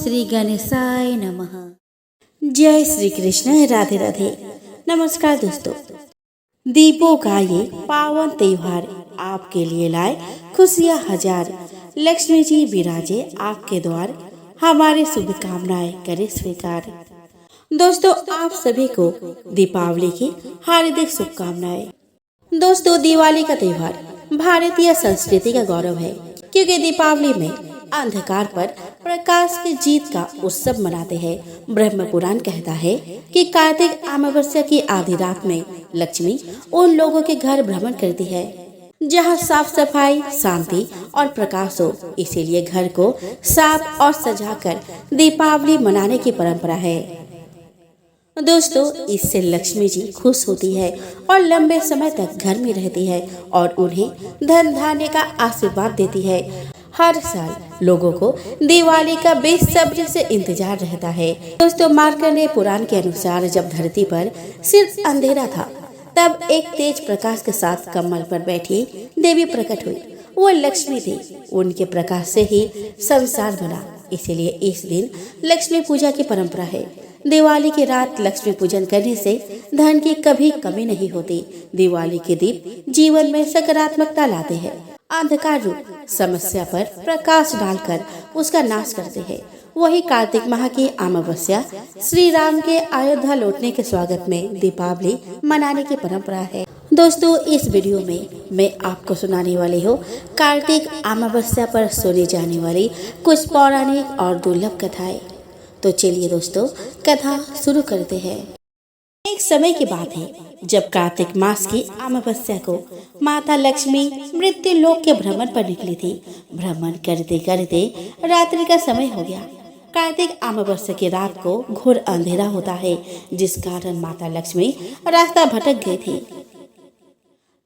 श्री गणेशाय नमः। जय श्री कृष्ण। राधे राधे। नमस्कार दोस्तों, दीपों का ये पावन त्योहार आपके लिए लाए खुशियाँ हजार। लक्ष्मी जी विराजे आपके द्वार, हमारी शुभकामनाएं करे स्वीकार। दोस्तों, आप सभी को दीपावली की हार्दिक शुभकामनाएं। दोस्तों, दिवाली का त्योहार भारतीय संस्कृति का गौरव है, क्योंकि दीपावली में अंधकार पर प्रकाश की जीत का उत्सव मनाते हैं। ब्रह्म पुराण कहता है कि कार्तिक अमावस्या की आधी रात में लक्ष्मी उन लोगों के घर भ्रमण करती है जहां साफ सफाई, शांति और प्रकाश हो। इसीलिए घर को साफ और सजाकर दीपावली मनाने की परंपरा है। दोस्तों, इससे लक्ष्मी जी खुश होती है और लंबे समय तक घर में रहती है और उन्हें धन धान्य का आशीर्वाद देती है। हर साल लोगों को दिवाली का बेसब्री से इंतजार रहता है। दोस्तों, मार्कंडेय पुराण के अनुसार जब धरती पर सिर्फ अंधेरा था, तब एक तेज प्रकाश के साथ कमल पर बैठी देवी प्रकट हुई। वो लक्ष्मी थी। उनके प्रकाश से ही संसार बना। इसीलिए इस दिन लक्ष्मी पूजा की परंपरा है। दिवाली की रात लक्ष्मी पूजन करने से धन की कभी कमी नहीं होती। दिवाली के दीप जीवन में सकारात्मकता लाते हैं। अंधकार रूप समस्या पर प्रकाश डालकर उसका नाश करते हैं। वही कार्तिक माह की अमावस्या श्री राम के अयोध्या लौटने के स्वागत में दीपावली मनाने की परंपरा है। दोस्तों, इस वीडियो में मैं आपको सुनाने वाली हूँ कार्तिक अमावस्या पर सुनी जाने वाली कुछ पौराणिक और दुर्लभ कथाएं। तो चलिए दोस्तों, कथा शुरू करते हैं। एक समय की बात है जब कार्तिक मास की अमावस्या को माता लक्ष्मी मृत्यु लोक के भ्रमण पर निकली थी। भ्रमण करते करते रात्रि का समय हो गया। कार्तिक अमावस्या की रात को घोर अंधेरा होता है, जिस कारण माता लक्ष्मी रास्ता भटक गई थी।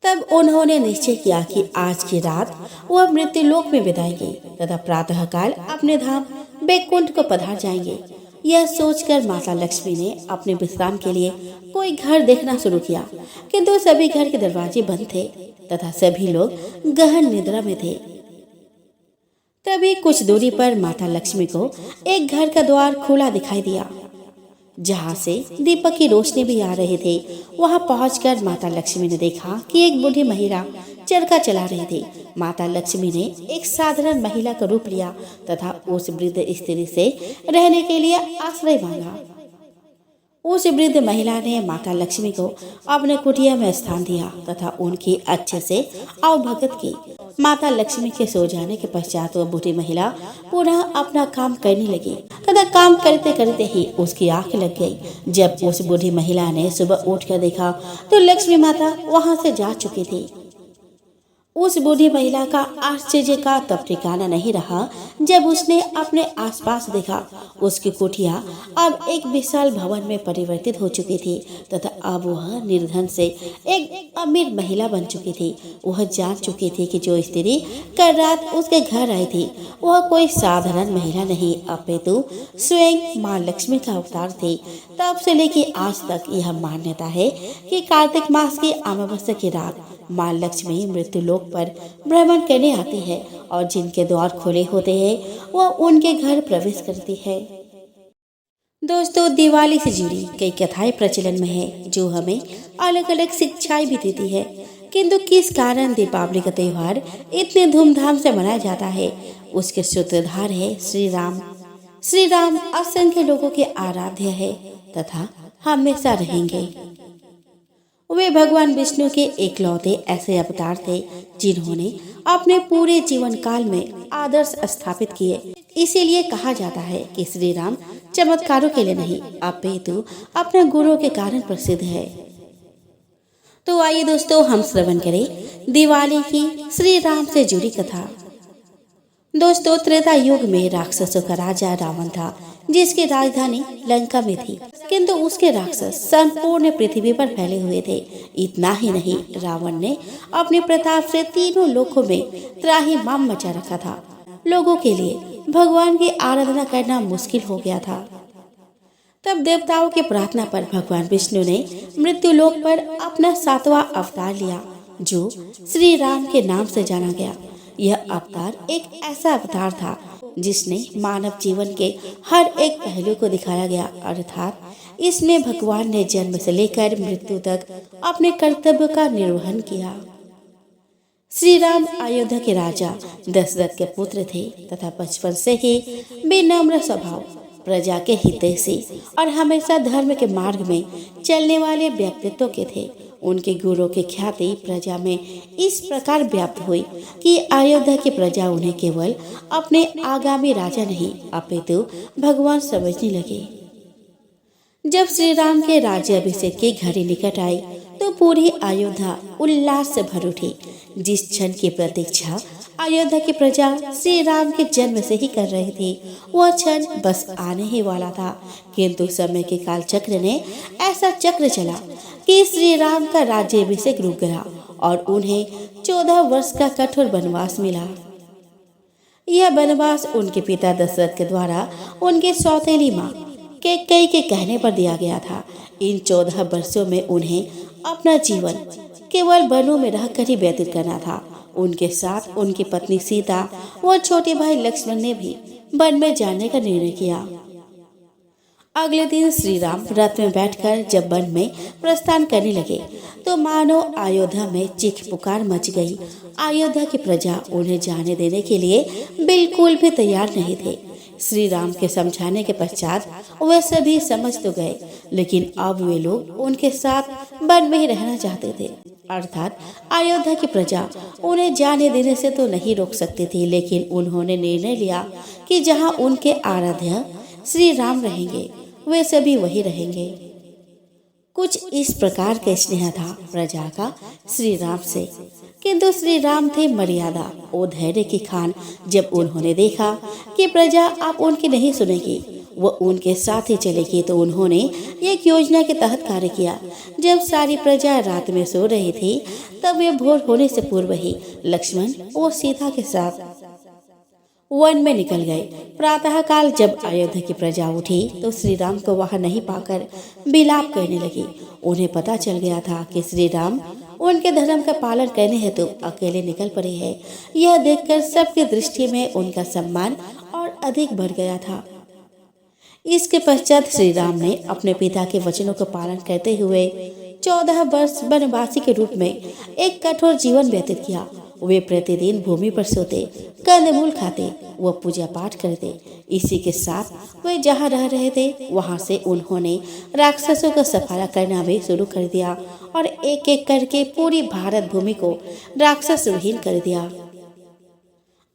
तब उन्होंने निश्चय किया कि आज की रात वह मृत्यु लोक में बिताएंगे तथा प्रातः काल अपने धाम बैकुंठ को पधार जाएंगे। यह सोचकर माता लक्ष्मी ने अपने विश्राम के लिए कोई घर देखना शुरू किया, किंतु सभी घर के दरवाजे बंद थे तथा सभी लोग गहन निद्रा में थे। तभी कुछ दूरी पर माता लक्ष्मी को एक घर का द्वार खुला दिखाई दिया, जहां से दीपक की रोशनी भी आ रही थी। वहां पहुंचकर माता लक्ष्मी ने देखा कि एक बूढ़ी महिला चरखा चला रही थी। माता लक्ष्मी ने एक साधारण महिला का रूप लिया तथा उस वृद्ध स्त्री से रहने के लिए आश्रय मांगा। उस वृद्ध महिला ने माता लक्ष्मी को अपने कुटिया में स्थान दिया तथा उनकी अच्छे से अवभगत की। माता लक्ष्मी के सो जाने के पश्चात वह बूढ़ी महिला पुनः अपना काम करने लगी तथा काम करते करते ही उसकी आंख लग गई। जब उस बूढ़ी महिला ने सुबह उठकर देखा तो लक्ष्मी माता वहां से जा चुकी थी। उस बूढ़ी महिला का आश्चर्य का तब ठिकाना नहीं रहा जब उसने अपने आसपास देखा। उसकी कुटिया अब एक विशाल भवन में परिवर्तित हो चुकी थी तथा अब वह निर्धन से एक अमीर महिला बन चुकी थी। वह जान चुकी थी कि जो स्त्री कल रात उसके घर आई थी वह कोई साधारण महिला नहीं, अपितु स्वयं माँ लक्ष्मी का अवतार थी। तब से लेकर आज तक यह मान्यता है कि कार्तिक मास की अमावस्या की रात माँ लक्ष्मी मृत्यु लोक पर भ्रमण करने आती है और जिनके द्वार खुले होते हैं वह उनके घर प्रवेश करती है। दोस्तों, दिवाली से जुड़ी कई कथाएं प्रचलन में है जो हमें अलग अलग शिक्षाएं भी देती है, किंतु किस कारण दीपावली का त्योहार इतने धूमधाम से मनाया जाता है, उसके सूत्रधार है श्री राम। श्री राम असंख्य लोगों के आराध्य है तथा हमेशा रहेंगे। वे भगवान विष्णु के एकलौते ऐसे अवतार थे जिन्होंने अपने पूरे जीवन काल में आदर्श स्थापित किए। इसीलिए कहा जाता है कि श्री राम चमत्कारों के लिए नहीं, अपितु अपने गुणों के कारण प्रसिद्ध है। तो आइए दोस्तों, हम श्रवण करें दिवाली की श्री राम से जुड़ी कथा। दोस्तों, त्रेता युग में राक्षसों का राजा रावण था, जिसकी राजधानी लंका में थी, किंतु उसके राक्षस संपूर्ण पृथ्वी पर फैले हुए थे। इतना ही नहीं, रावण ने अपने प्रताप से तीनों लोकों में त्राहिमाम मचा रखा था। लोगों के लिए भगवान की आराधना करना मुश्किल हो गया था। तब देवताओं की प्रार्थना पर भगवान विष्णु ने मृत्यु लोक पर अपना 7वां अवतार लिया, जो श्री राम के नाम से जाना गया। यह अवतार एक ऐसा अवतार था जिसने मानव जीवन के हर एक पहलू को दिखाया गया, अर्थात इसमें भगवान ने जन्म से लेकर मृत्यु तक अपने कर्तव्य का निर्वहन किया। श्री राम अयोध्या के राजा दशरथ के पुत्र थे तथा बचपन से ही विनम्र स्वभाव, प्रजा के हितैषी और हमेशा धर्म के मार्ग में चलने वाले व्यक्तित्व के थे। उनके गुणों की ख्याति प्रजा में इस प्रकार व्याप्त हुई कि अयोध्या की प्रजा उन्हें केवल अपने आगामी राजा नहीं अपितु भगवान समझने लगे। जब श्री राम के राज्याभिषेक की घड़ी निकट आई तो पूरी अयोध्या उल्लास से भर उठी। जिस क्षण की प्रतीक्षा अयोध्या की प्रजा श्री राम के जन्म से ही कर रही थी, वह क्षण बस आने ही वाला था। किंतु समय के काल चक्र ने ऐसा चक्र चला कि श्री राम का राज्याभिषेक रुक गया और उन्हें 14 वर्ष का कठोर वनवास मिला। यह वनवास उनके पिता दशरथ के द्वारा उनके सौतेली माँ कैकेयी के कहने पर दिया गया था। इन 14 वर्षों में उन्हें अपना जीवन केवल वनों में रहकर ही व्यतीत करना था। उनके साथ उनकी पत्नी सीता और छोटे भाई लक्ष्मण ने भी वन में जाने का निर्णय किया। अगले दिन श्री राम रथ में बैठकर जब वन में प्रस्थान करने लगे तो मानो अयोध्या में चीख पुकार मच गई। अयोध्या की प्रजा उन्हें जाने देने के लिए बिल्कुल भी तैयार नहीं थे। श्री राम के समझाने के पश्चात वे सभी समझ तो गए, लेकिन अब वे लोग उनके साथ वन में ही रहना चाहते थे। अर्थात अयोध्या की प्रजा उन्हें जाने देने से तो नहीं रोक सकती थी, लेकिन उन्होंने निर्णय लिया कि जहां उनके आराध्य श्री राम रहेंगे वे सभी वही रहेंगे। कुछ इस प्रकार का स्नेह था प्रजा का श्री राम से, किंतु श्री राम थे मर्यादा और धैर्य की खान। जब उन्होंने देखा कि प्रजा अब उनकी नहीं सुनेगी, वो उनके साथ ही चलेगी, तो उन्होंने एक योजना के तहत कार्य किया। जब सारी प्रजा रात में सो रही थी तब वे भोर होने से पूर्व ही लक्ष्मण और सीता के साथ वन में निकल गए। प्रातः काल जब अयोध्या की प्रजा उठी तो श्री राम को वहां नहीं पाकर विलाप करने लगी। उन्हें पता चल गया था कि श्री राम उनके धर्म का पालन करने हेतु अकेले निकल पड़े हैं। यह देखकर सबकी दृष्टि में उनका सम्मान और अधिक बढ़ गया था। इसके पश्चात श्री राम ने अपने पिता के वचनों को पालन करते हुए 14 वर्ष वनवासी के रूप में एक कठोर जीवन व्यतीत किया। वे प्रतिदिन भूमि पर सोते, कंदमूल खाते, व पूजा पाठ करते। इसी के साथ वे जहाँ रह रहे थे वहाँ से उन्होंने राक्षसों का सफाया करना भी शुरू कर दिया और एक एक करके पूरी भारत भूमि को राक्षस विहीन कर दिया।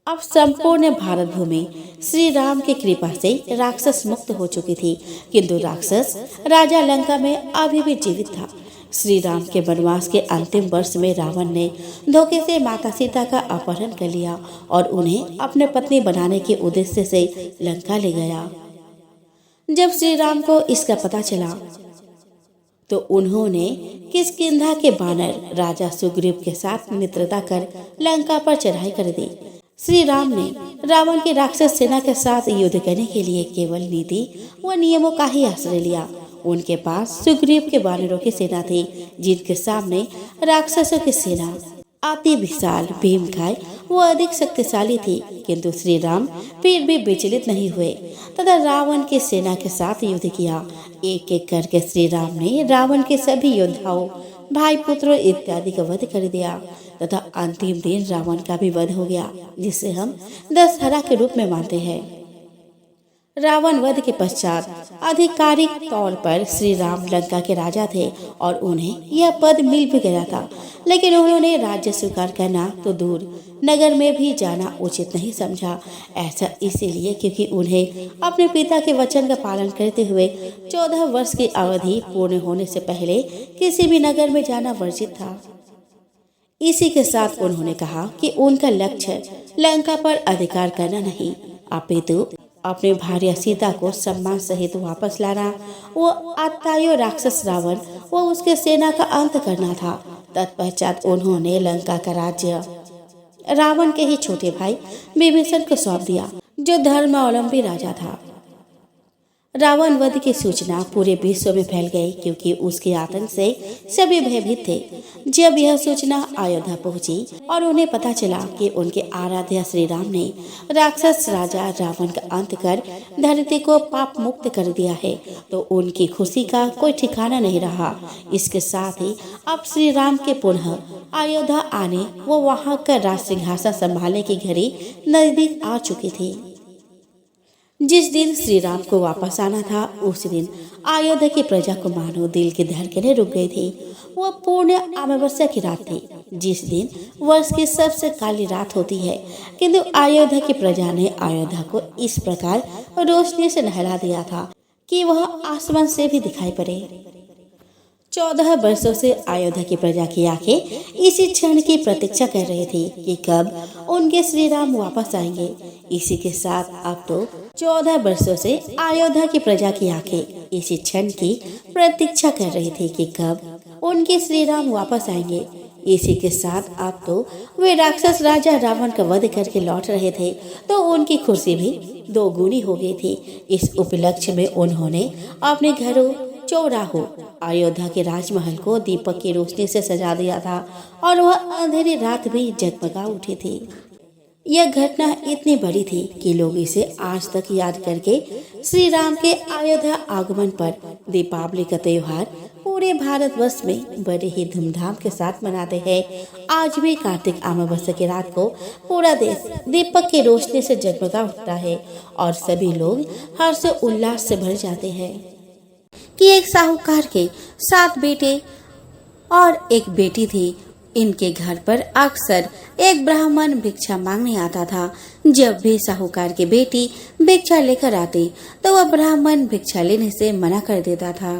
अब संपूर्ण भारत भूमि श्री राम की कृपा से राक्षस मुक्त हो चुकी थी, किंतु राक्षस राजा लंका में अभी भी जीवित था। श्री राम के वनवास के अंतिम वर्ष में रावण ने धोखे से माता सीता का अपहरण कर लिया और उन्हें अपने पत्नी बनाने के उद्देश्य से लंका ले गया। जब श्री राम को इसका पता चला तो उन्होंने किष्किंधा के बानर राजा सुग्रीव के साथ मित्रता कर लंका पर चढ़ाई कर दी। श्री राम ने रावण की राक्षस सेना के साथ युद्ध करने के लिए केवल नीति व नियमों का ही आश्रय लिया। उनके पास सुग्रीव के वानरों की सेना थी, जिनके सामने राक्षसों की सेना अति विशाल भीमकाय वो अधिक शक्तिशाली थी। किंतु श्री राम फिर भी विचलित नहीं हुए तथा रावण की सेना के साथ युद्ध किया। एक एक करके श्री राम ने रावण के सभी योद्धाओं, भाई पुत्रों इत्यादि का वध कर दिया तथा अंतिम दिन रावण का भी वध हो गया, जिसे हम दशहरा के रूप में मानते हैं। रावण वध के पश्चात आधिकारिक तौर पर श्री राम लंका के राजा थे और उन्हें यह पद मिल भी गया था, लेकिन उन्होंने राज्य स्वीकार करना तो दूर, नगर में भी जाना उचित नहीं समझा। ऐसा इसीलिए क्योंकि उन्हें अपने पिता के वचन का पालन करते हुए 14 वर्ष की अवधि पूर्ण होने से पहले किसी भी नगर में जाना वर्जित था। इसी के साथ उन्होंने कहा कि उनका लक्ष्य लंका पर अधिकार करना नहीं, अपितु अपने भार्या सीता को सम्मान सहित वापस लाना, वो आत्तायो राक्षस रावण व उसके सेना का अंत करना था। तत्पश्चात उन्होंने लंका का राज्य रावण के ही छोटे भाई विभीषण को सौंप दिया, जो धर्मावलंबी राजा था। रावण वध की सूचना पूरे विश्व में फैल गई, क्योंकि उसके आतंक से सभी भयभीत थे। जब यह सूचना अयोध्या पहुंची और उन्हें पता चला कि उनके आराध्य श्री राम ने राक्षस राजा रावण का अंत कर धरती को पाप मुक्त कर दिया है, तो उनकी खुशी का कोई ठिकाना नहीं रहा। इसके साथ ही अब श्री राम के पुनः अयोध्या आने वो वहां का राज सिंहासन संभालने की घड़ी नजदीक आ चुकी थी। जिस दिन श्री राम को वापस आना था, उस दिन अयोध्या की प्रजा को मानो दिल की धड़कनें रुक गई थी। वह पूर्ण अमावस्या की रात थी, जिस दिन वर्ष की सबसे काली रात होती है। किंतु अयोध्या की प्रजा ने अयोध्या को इस प्रकार रोशनी से नहला दिया था कि वह आसमान से भी दिखाई पड़े। 14 वर्षों से अयोध्या की प्रजा की आंखें इसी क्षण की प्रतीक्षा कर रही थी कि कब उनके श्री राम वापस आएंगे। इसी के साथ अब तो 14 वर्षों से अयोध्या की प्रजा की आंखें इसी क्षण की प्रतीक्षा कर रही थी कि कब उनके श्री राम वापस आएंगे। इसी के साथ अब तो वे राक्षस राजा रावण का वध करके लौट रहे थे, तो उनकी खुशी भी दोगुनी हो गई थी। इस उपलक्ष्य में उन्होंने अपने घरों, चौराहों, अयोध्या के राजमहल को दीपक की रोशनी से सजा दिया था और वह अंधेरी रात भी जगमगा उठी थी। यह घटना इतनी बड़ी थी कि लोग इसे आज तक याद करके श्री राम के अयोध्या आगमन पर दीपावली का त्योहार पूरे भारतवर्ष में बड़े ही धूमधाम के साथ मनाते हैं। आज भी कार्तिक अमावस्या की रात को पूरा देश दीपक की रोशनी से जगमगा उठता है और सभी लोग हर्ष उल्लास से भर जाते हैं कि एक साहूकार के 7 बेटे और एक बेटी थी। इनके घर पर अक्सर एक ब्राह्मण भिक्षा मांगने आता था। जब भी साहूकार की बेटी भिक्षा लेकर आती, तो वह ब्राह्मण भिक्षा लेने से मना कर देता था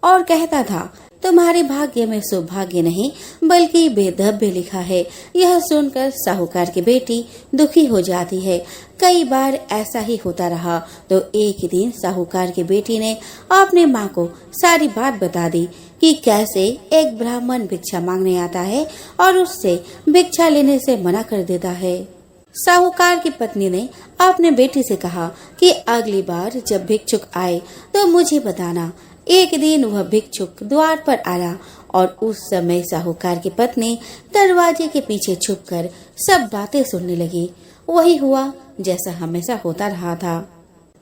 और कहता था, तुम्हारे भाग्य में सौभाग्य नहीं बल्कि बेदब्य लिखा है। यह सुनकर साहूकार की बेटी दुखी हो जाती है। कई बार ऐसा ही होता रहा, तो एक दिन साहूकार की बेटी ने अपने माँ को सारी बात बता दी कि कैसे एक ब्राह्मण भिक्षा मांगने आता है और उससे भिक्षा लेने से मना कर देता है। साहूकार की पत्नी ने अपने बेटी से कहा कि अगली बार जब भिक्षुक आए तो मुझे बताना। एक दिन वह भिक्षुक द्वार पर आया और उस समय साहूकार की पत्नी दरवाजे के पीछे छुपकर सब बातें सुनने लगी। वही हुआ जैसा हमेशा होता रहा था।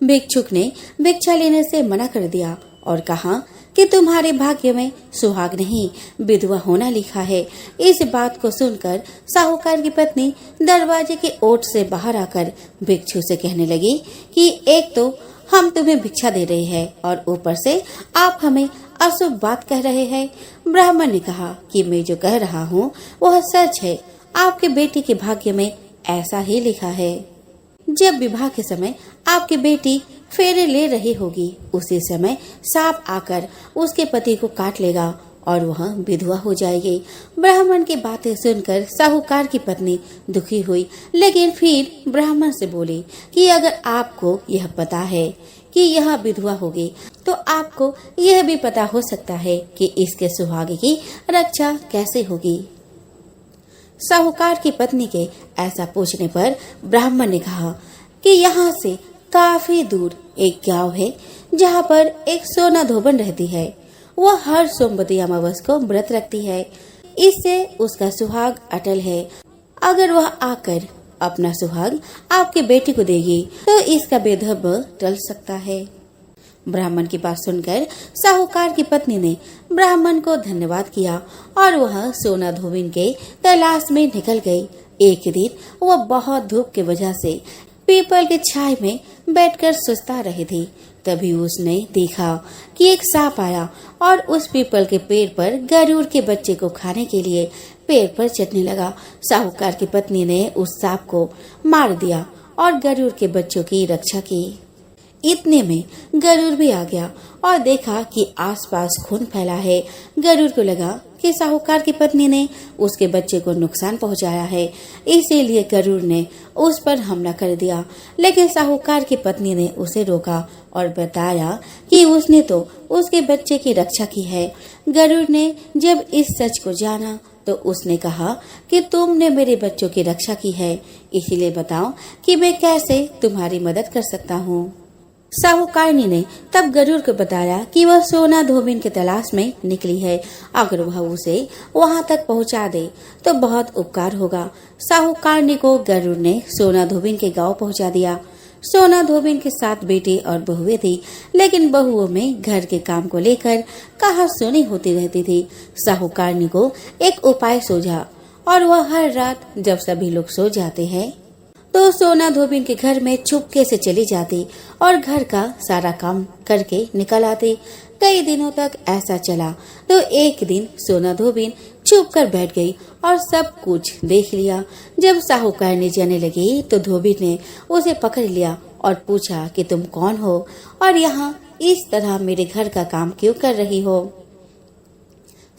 भिक्षुक ने भिक्षा लेने से मना कर दिया और कहा कि तुम्हारे भाग्य में सुहाग नहीं विधवा होना लिखा है। इस बात को सुनकर साहूकार की पत्नी दरवाजे के ओट से बाहर आकर भिक्षु से कहने लगी कि एक तो हम तुम्हें भिक्षा दे रहे हैं और ऊपर से आप हमें अशुभ बात कह रहे हैं। ब्राह्मण ने कहा कि मैं जो कह रहा हूँ वह सच है। आपके बेटी के भाग्य में ऐसा ही लिखा है। जब विवाह के समय आपकी बेटी फेरे ले रही होगी, उसी समय सांप आकर उसके पति को काट लेगा और वह विधवा हो जाएगी। ब्राह्मण की बातें सुनकर साहूकार की पत्नी दुखी हुई, लेकिन फिर ब्राह्मण से बोली कि अगर आपको यह पता है कि यह विधवा होगी, तो आपको यह भी पता हो सकता है कि इसके सुहाग की रक्षा कैसे होगी। साहूकार की पत्नी के ऐसा पूछने पर ब्राह्मण ने कहा कि यहाँ से काफी दूर एक गांव है जहाँ पर एक सोना धोबन रहती है। वह हर सोमवती अमावस्या को व्रत रखती है। इससे उसका सुहाग अटल है। अगर वह आकर अपना सुहाग आपकी बेटी को देगी तो इसका बेधब्य टल सकता है। ब्राह्मण की बात सुनकर साहूकार की पत्नी ने ब्राह्मण को धन्यवाद किया और वह सोना धोबिन के तलाश में निकल गई। एक दिन वह बहुत धूप की वजह से पीपल के छाए में बैठकर सुस्ता रही थी। तभी उसने देखा कि एक सांप आया और उस पीपल के पेड़ पर गरुड़ के बच्चे को खाने के लिए पेड़ पर चढ़ने लगा। साहूकार की पत्नी ने उस सांप को मार दिया और गरुड़ के बच्चों की रक्षा की। इतने में गरुड़ भी आ गया और देखा कि आसपास खून फैला है। गरुड़ को लगा कि साहूकार की पत्नी ने उसके बच्चे को नुकसान पहुंचाया है, इसीलिए गरुड़ ने उस पर हमला कर दिया। लेकिन साहूकार की पत्नी ने उसे रोका और बताया कि उसने तो उसके बच्चे की रक्षा की है। गरुड़ ने जब इस सच को जाना तो उसने कहा कि तुमने मेरे बच्चों की रक्षा की है, इसीलिए बताओ कि मैं कैसे तुम्हारी मदद कर सकता हूँ। साहूकारनी ने तब गरुड़ को बताया कि वह सोना धोबिन की तलाश में निकली है। अगर वह उसे वहां तक पहुंचा दे तो बहुत उपकार होगा। साहूकारनी को गरुड़ ने सोना धोबिन के गांव पहुंचा दिया। सोना धोबिन के 7 बेटे और बहुएं थी, लेकिन बहुओं में घर के काम को लेकर कहासुनी होती रहती थी। साहूकारनी को एक उपाय सूझा और वह हर रात जब सभी लोग सो जाते हैं तो सोना धोबिन के घर में चुपके से चली जाती और घर का सारा काम करके निकल आती। कई दिनों तक ऐसा चला तो एक दिन सोना धोबिन चुप कर बैठ गई और सब कुछ देख लिया। जब साहूकारनी जाने लगी तो धोबिन ने उसे पकड़ लिया और पूछा कि तुम कौन हो और यहाँ इस तरह मेरे घर का काम क्यों कर रही हो।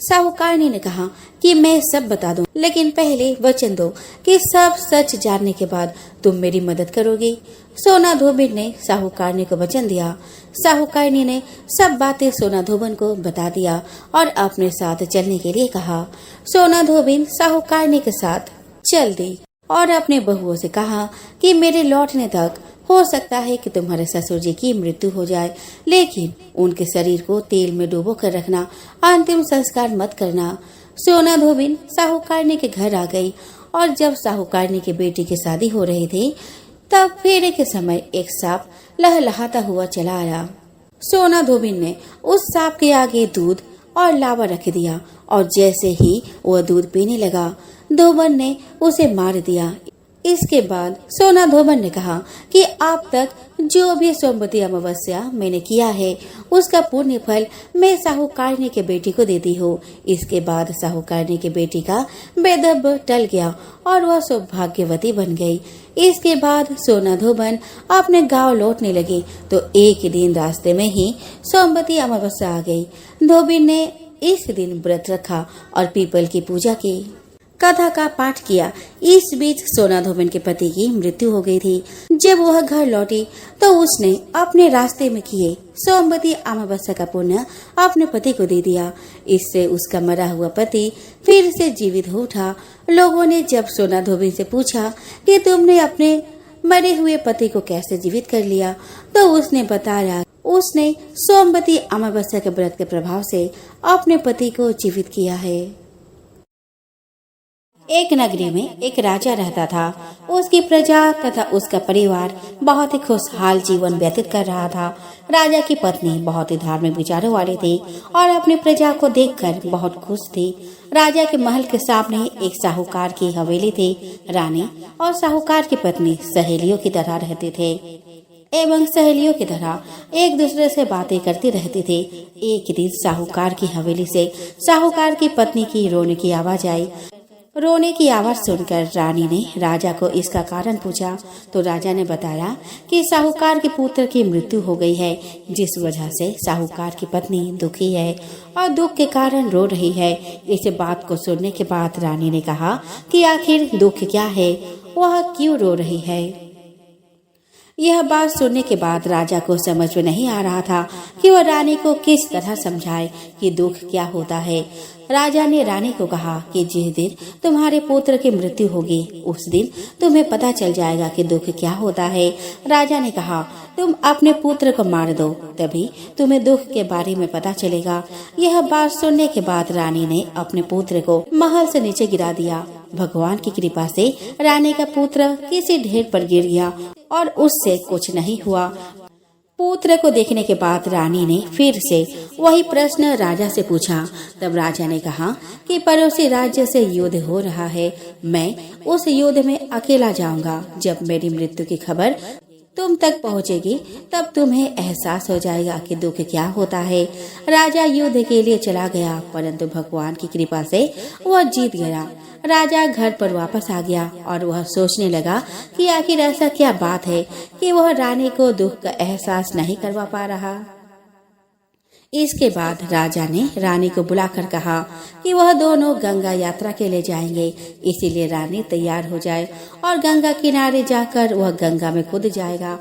साहूकारनी ने कहा कि मैं सब बता दूं, लेकिन पहले वचन दो कि सब सच जानने के बाद तुम मेरी मदद करोगी। सोना धोबिन ने साहूकारनी को वचन दिया। साहूकारनी ने सब बातें सोना धोबिन को बता दिया और अपने साथ चलने के लिए कहा। सोना धोबिन साहूकारनी के साथ चल दी और अपने बहुओं से कहा कि मेरे लौटने तक हो सकता है कि तुम्हारे ससुर जी की मृत्यु हो जाए, लेकिन उनके शरीर को तेल में डुबो कर रखना, अंतिम संस्कार मत करना। सोना धोबिन साहूकारनी के घर आ गई और जब साहूकारनी के बेटी की शादी हो रही थी तब फेरे के समय एक सांप लहलहाता हुआ चला आया। सोना धोबिन ने उस सांप के आगे दूध और लावा रख दिया और जैसे ही वह दूध पीने लगा धोबन ने उसे मार दिया। इसके बाद सोना धोबन ने कहा कि अब तक जो भी सोमवती अमावस्या मैंने किया है उसका पुण्य फल मैं साहूकारनी के बेटी को देती हूँ। इसके बाद साहूकारनी के बेटी का बेदब टल गया और वह सौभाग्यवती बन गई। इसके बाद सोना धोबन अपने गांव लौटने लगी तो एक दिन रास्ते में ही सोमवती अमावस्या आ गई। धोबिन ने इस दिन व्रत रखा और पीपल की पूजा की, कथा का पाठ किया। इस बीच सोना धोबिन के पति की मृत्यु हो गई थी। जब वह घर लौटी तो उसने अपने रास्ते में किए सोमवती अमावस्या का पुण्य अपने पति को दे दिया। इससे उसका मरा हुआ पति फिर से जीवित हो उठा। लोगों ने जब सोना धोबिन से पूछा कि तुमने अपने मरे हुए पति को कैसे जीवित कर लिया तो उसने बताया उसने सोमवती अमावस्या के व्रत के प्रभाव से अपने पति को जीवित किया है। एक नगरी में एक राजा रहता था। उसकी प्रजा तथा उसका परिवार बहुत ही खुशहाल जीवन व्यतीत कर रहा था। राजा की पत्नी बहुत ही धार्मिक विचारों वाली थी और अपनी प्रजा को देखकर बहुत खुश थी। राजा के महल के सामने एक साहूकार की हवेली थी। रानी और साहूकार की पत्नी सहेलियों की तरह रहते थे एवं सहेलियों की तरह एक दूसरे से बातें करती रहती थी। एक दिन साहूकार की हवेली से साहूकार की पत्नी की रोने की आवाज आई। रोने की आवाज सुनकर रानी ने राजा को इसका कारण पूछा तो राजा ने बताया कि साहूकार के पुत्र की मृत्यु हो गई है, जिस वजह से साहूकार की पत्नी दुखी है और दुख के कारण रो रही है। इस बात को सुनने के बाद रानी ने कहा कि आखिर दुख क्या है, वह क्यों रो रही है। यह बात सुनने के बाद राजा को समझ में नहीं आ रहा था कि वह रानी को किस तरह समझाए कि दुख क्या होता है। राजा ने रानी को कहा कि जिस दिन तुम्हारे पुत्र की मृत्यु होगी उस दिन तुम्हें पता चल जाएगा कि दुख क्या होता है। राजा ने कहा तुम अपने पुत्र को मार दो, तभी तुम्हें दुख के बारे में पता चलेगा। यह बात सुनने के बाद रानी ने अपने पुत्र को महल से नीचे गिरा दिया। भगवान की कृपा से रानी का पुत्र किसी ढेर पर गिर गया और उससे कुछ नहीं हुआ। पुत्र को देखने के बाद रानी ने फिर से वही प्रश्न राजा से पूछा। तब राजा ने कहा कि पड़ोसी राज्य से युद्ध हो रहा है, मैं उस युद्ध में अकेला जाऊंगा। जब मेरी मृत्यु की खबर तुम तक पहुंचेगी तब तुम्हें एहसास हो जाएगा कि दुख क्या होता है। राजा युद्ध के लिए चला गया, परंतु भगवान की कृपा से वह जीत गया। राजा घर पर वापस आ गया और वह सोचने लगा कि आखिर ऐसा क्या बात है कि वह रानी को दुख का एहसास नहीं करवा पा रहा। इसके बाद राजा ने रानी को बुलाकर कहा कि वह दोनों गंगा यात्रा के लिए जाएंगे, इसीलिए रानी तैयार हो जाए और गंगा किनारे जाकर वह गंगा में कूद जाएगा।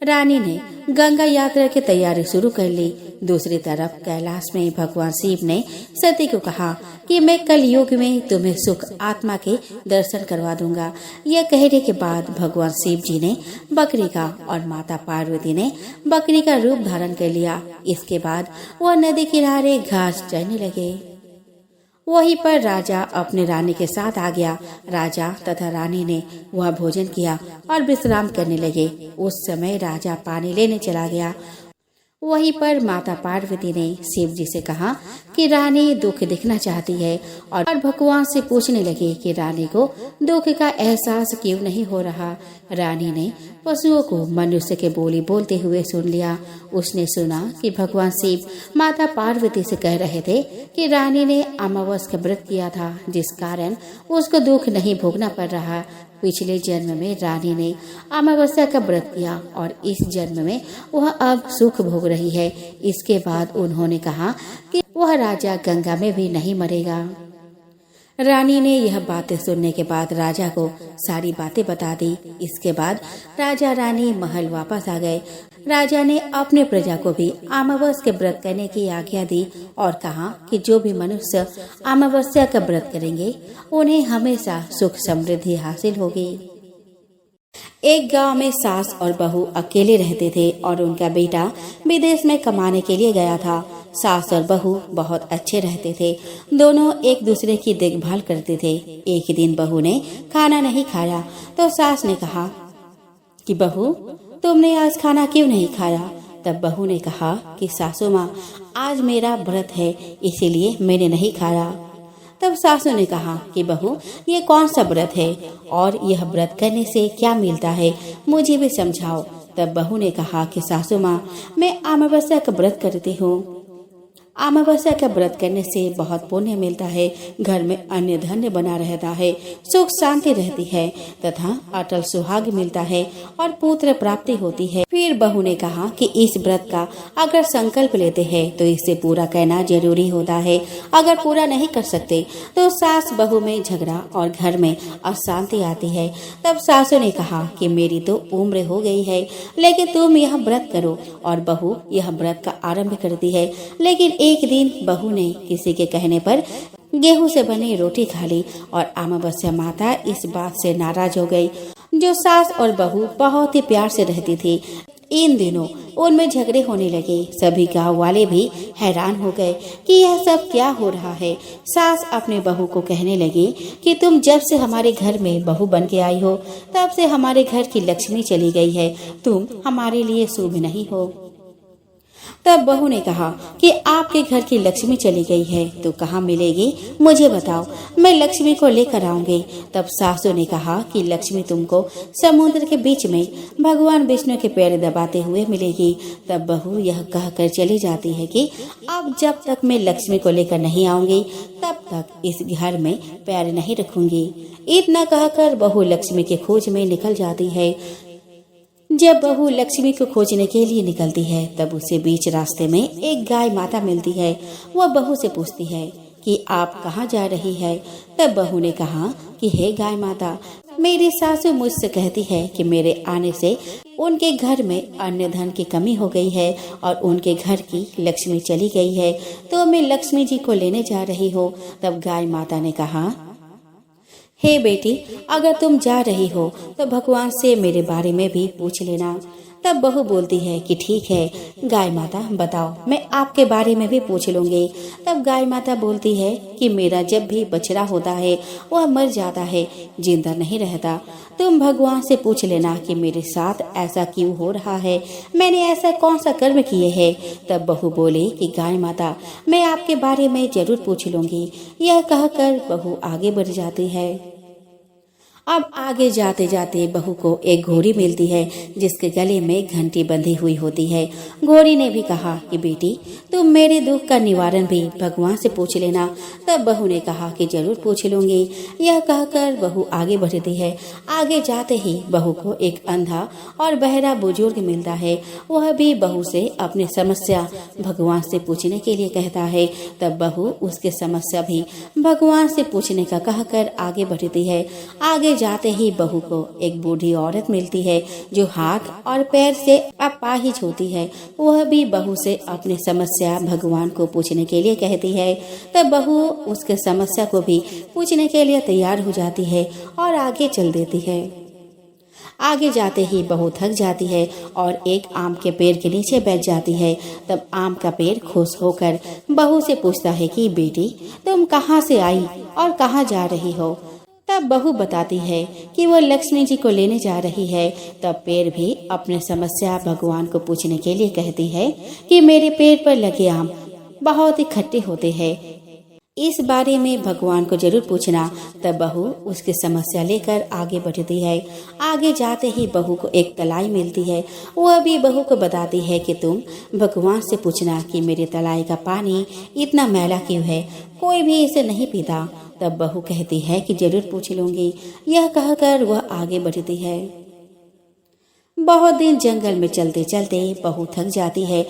रानी ने गंगा यात्रा की तैयारी शुरू कर ली। दूसरी तरफ कैलाश में भगवान शिव ने सती को कहा कि मैं कल युग में तुम्हें सुख आत्मा के दर्शन करवा दूंगा। यह कहने के बाद भगवान शिव जी ने बकरी का और माता पार्वती ने बकरी का रूप धारण कर लिया। इसके बाद वह नदी किनारे घास चरने लगे। वहीं पर राजा अपने रानी के साथ आ गया। राजा तथा रानी ने वह भोजन किया और विश्राम करने लगे। उस समय राजा पानी लेने चला गया। वहीं पर माता पार्वती ने शिव जी से कहा कि रानी दुख दिखना चाहती है और भगवान से पूछने लगे कि रानी को दुख का एहसास क्यों नहीं हो रहा। रानी ने पशुओं को मनुष्य के बोली बोलते हुए सुन लिया। उसने सुना कि भगवान शिव माता पार्वती से कह रहे थे कि रानी ने अमावस का व्रत किया था, जिस कारण उसको दुख नहीं भोगना पड़ रहा। पिछले जन्म में रानी ने अमावस्या का व्रत किया और इस जन्म में वह अब सुख भोग रही है। इसके बाद उन्होंने कहा कि वह राजा गंगा में भी नहीं मरेगा। रानी ने यह बातें सुनने के बाद राजा को सारी बातें बता दी। इसके बाद राजा रानी महल वापस आ गए। राजा ने अपने प्रजा को भी अमावस के व्रत करने की आज्ञा दी और कहा कि जो भी मनुष्य अमावस्या का व्रत करेंगे उन्हें हमेशा सुख समृद्धि हासिल होगी। एक गांव में सास और बहू अकेले रहते थे और उनका बेटा विदेश में कमाने के लिए गया था। सास और बहू बहुत अच्छे रहते थे। दोनों एक दूसरे की देखभाल करते थे। एक दिन बहू ने खाना नहीं खाया तो सास ने कहा कि बहू, तुमने आज खाना क्यों नहीं खाया? तब बहू ने कहा कि सासू माँ, आज मेरा व्रत है, इसीलिए मैंने नहीं खाया। तब सासू ने कहा कि बहू, ये कौन सा व्रत है और यह व्रत करने से क्या मिलता है, मुझे भी समझाओ। तब बहू ने कहा कि सासू माँ, मैं अमावस्या का व्रत करती हूँ। अमावस्या का व्रत करने से बहुत पुण्य मिलता है, घर में अन्न धन्य बना रहता है, सुख शांति रहती है तथा अटल सुहाग मिलता है और पुत्र प्राप्ति होती है। फिर बहू ने कहा कि इस व्रत का अगर संकल्प लेते हैं तो इसे पूरा करना जरूरी होता है। अगर पूरा नहीं कर सकते तो सास बहू में झगड़ा और घर में अशांति आती है। तब सासू ने कहा कि मेरी तो उम्र हो गई है, लेकिन तुम यह व्रत करो। और बहू यह व्रत का आरंभ करती है। लेकिन एक दिन बहू ने किसी के कहने पर गेहूं से बनी रोटी खा ली और अमावस्या माता इस बात से नाराज हो गई। जो सास और बहू बहुत ही प्यार से रहती थी, इन दिनों उनमें झगड़े होने लगे। सभी गांव वाले भी हैरान हो गए कि यह सब क्या हो रहा है। सास अपने बहू को कहने लगी कि तुम जब से हमारे घर में बहू बन के आई हो तब से हमारे घर की लक्ष्मी चली गई है। तुम हमारे लिए शुभ नहीं हो। तब बहू ने कहा कि आपके घर की लक्ष्मी चली गई है तो कहाँ मिलेगी, मुझे बताओ, मैं लक्ष्मी को लेकर आऊंगी। तब सासू ने कहा कि लक्ष्मी तुमको समुद्र के बीच में भगवान विष्णु के पैर दबाते हुए मिलेगी। तब बहू यह कहकर चली जाती है कि अब जब तक मैं लक्ष्मी को लेकर नहीं आऊंगी तब तक इस घर में पैर नहीं रखूंगी। इतना कहकर बहू लक्ष्मी के खोज में निकल जाती है। जब बहू लक्ष्मी को खोजने के लिए निकलती है तब उसे बीच रास्ते में एक गाय माता मिलती है। वह बहू से पूछती है कि आप कहाँ जा रही है? तब बहू ने कहा कि हे गाय माता, मेरी सासू मुझसे कहती है कि मेरे आने से उनके घर में अन्न धन की कमी हो गई है और उनके घर की लक्ष्मी चली गई है, तो मैं लक्ष्मी जी को लेने जा रही हूँ। तब गाय माता ने कहा, हे बेटी, अगर तुम जा रही हो तो भगवान से मेरे बारे में भी पूछ लेना। तब बहू बोलती है कि ठीक है गाय माता, बताओ, मैं आपके बारे में भी पूछ लूंगी। तब गाय माता बोलती है कि मेरा जब भी बछड़ा होता है वह मर जाता है, जिंदा नहीं रहता। तुम भगवान से पूछ लेना कि मेरे साथ ऐसा क्यों हो रहा है, मैंने ऐसा कौन सा कर्म किए हैं। तब बहू बोली कि गाय माता, मैं आपके बारे में जरूर पूछ लूंगी। यह कहकर बहू आगे बढ़ जाती है। अब आगे जाते जाते बहू को एक घोड़ी मिलती है जिसके गले में घंटी बंधी हुई होती है। घोड़ी ने भी कहा कि बेटी, तुम मेरे दुख का निवारण भी भगवान से पूछ लेना। तब बहू ने कहा कि जरूर पूछ लूंगी। यह कहकर बहू आगे बढ़ती है। आगे जाते ही बहू को एक अंधा और बहरा बुजुर्ग मिलता है। वह भी बहू से अपनी समस्या भगवान से पूछने के लिए कहता है। तब बहू उसकी समस्या भी भगवान से पूछने का कहकर आगे बढ़ती है। आगे जाते ही बहू को एक बूढ़ी औरत मिलती है जो हाथ और पैर से अपाहिज होती है। वह भी बहू से अपनी समस्या भगवान को पूछने के लिए कहती है। तब बहू उसके समस्या को भी पूछने के लिए तैयार हो जाती है और आगे चल देती है। आगे जाते ही बहू थक जाती है और एक आम के पेड़ के नीचे बैठ जाती है। तब आम का पेड़ खुश होकर बहू से पूछता है कि बेटी, तुम कहाँ से आई और कहाँ जा रही हो। तब बहू बताती है कि वो लक्ष्मी जी को लेने जा रही है। तब पेड़ भी अपने समस्या भगवान को पूछने के लिए कहती है कि मेरे पेड़ पर लगे आम बहुत ही खट्टे होते हैं, इस बारे में भगवान को जरूर पूछना। तब बहू उसकी समस्या लेकर आगे बढ़ती है। आगे जाते ही बहू को एक तलाई मिलती है। वह भी बहू को बताती है कि तुम भगवान से पूछना कि मेरे तलाई का पानी इतना मैला क्यों है, कोई भी इसे नहीं पीता। तब बहू कहती है कि जरूर पूछ लूंगी। यह कहकर वह आगे बढ़ती है। बहुत दिन जंगल में चलते चलते बहू थक जाती है।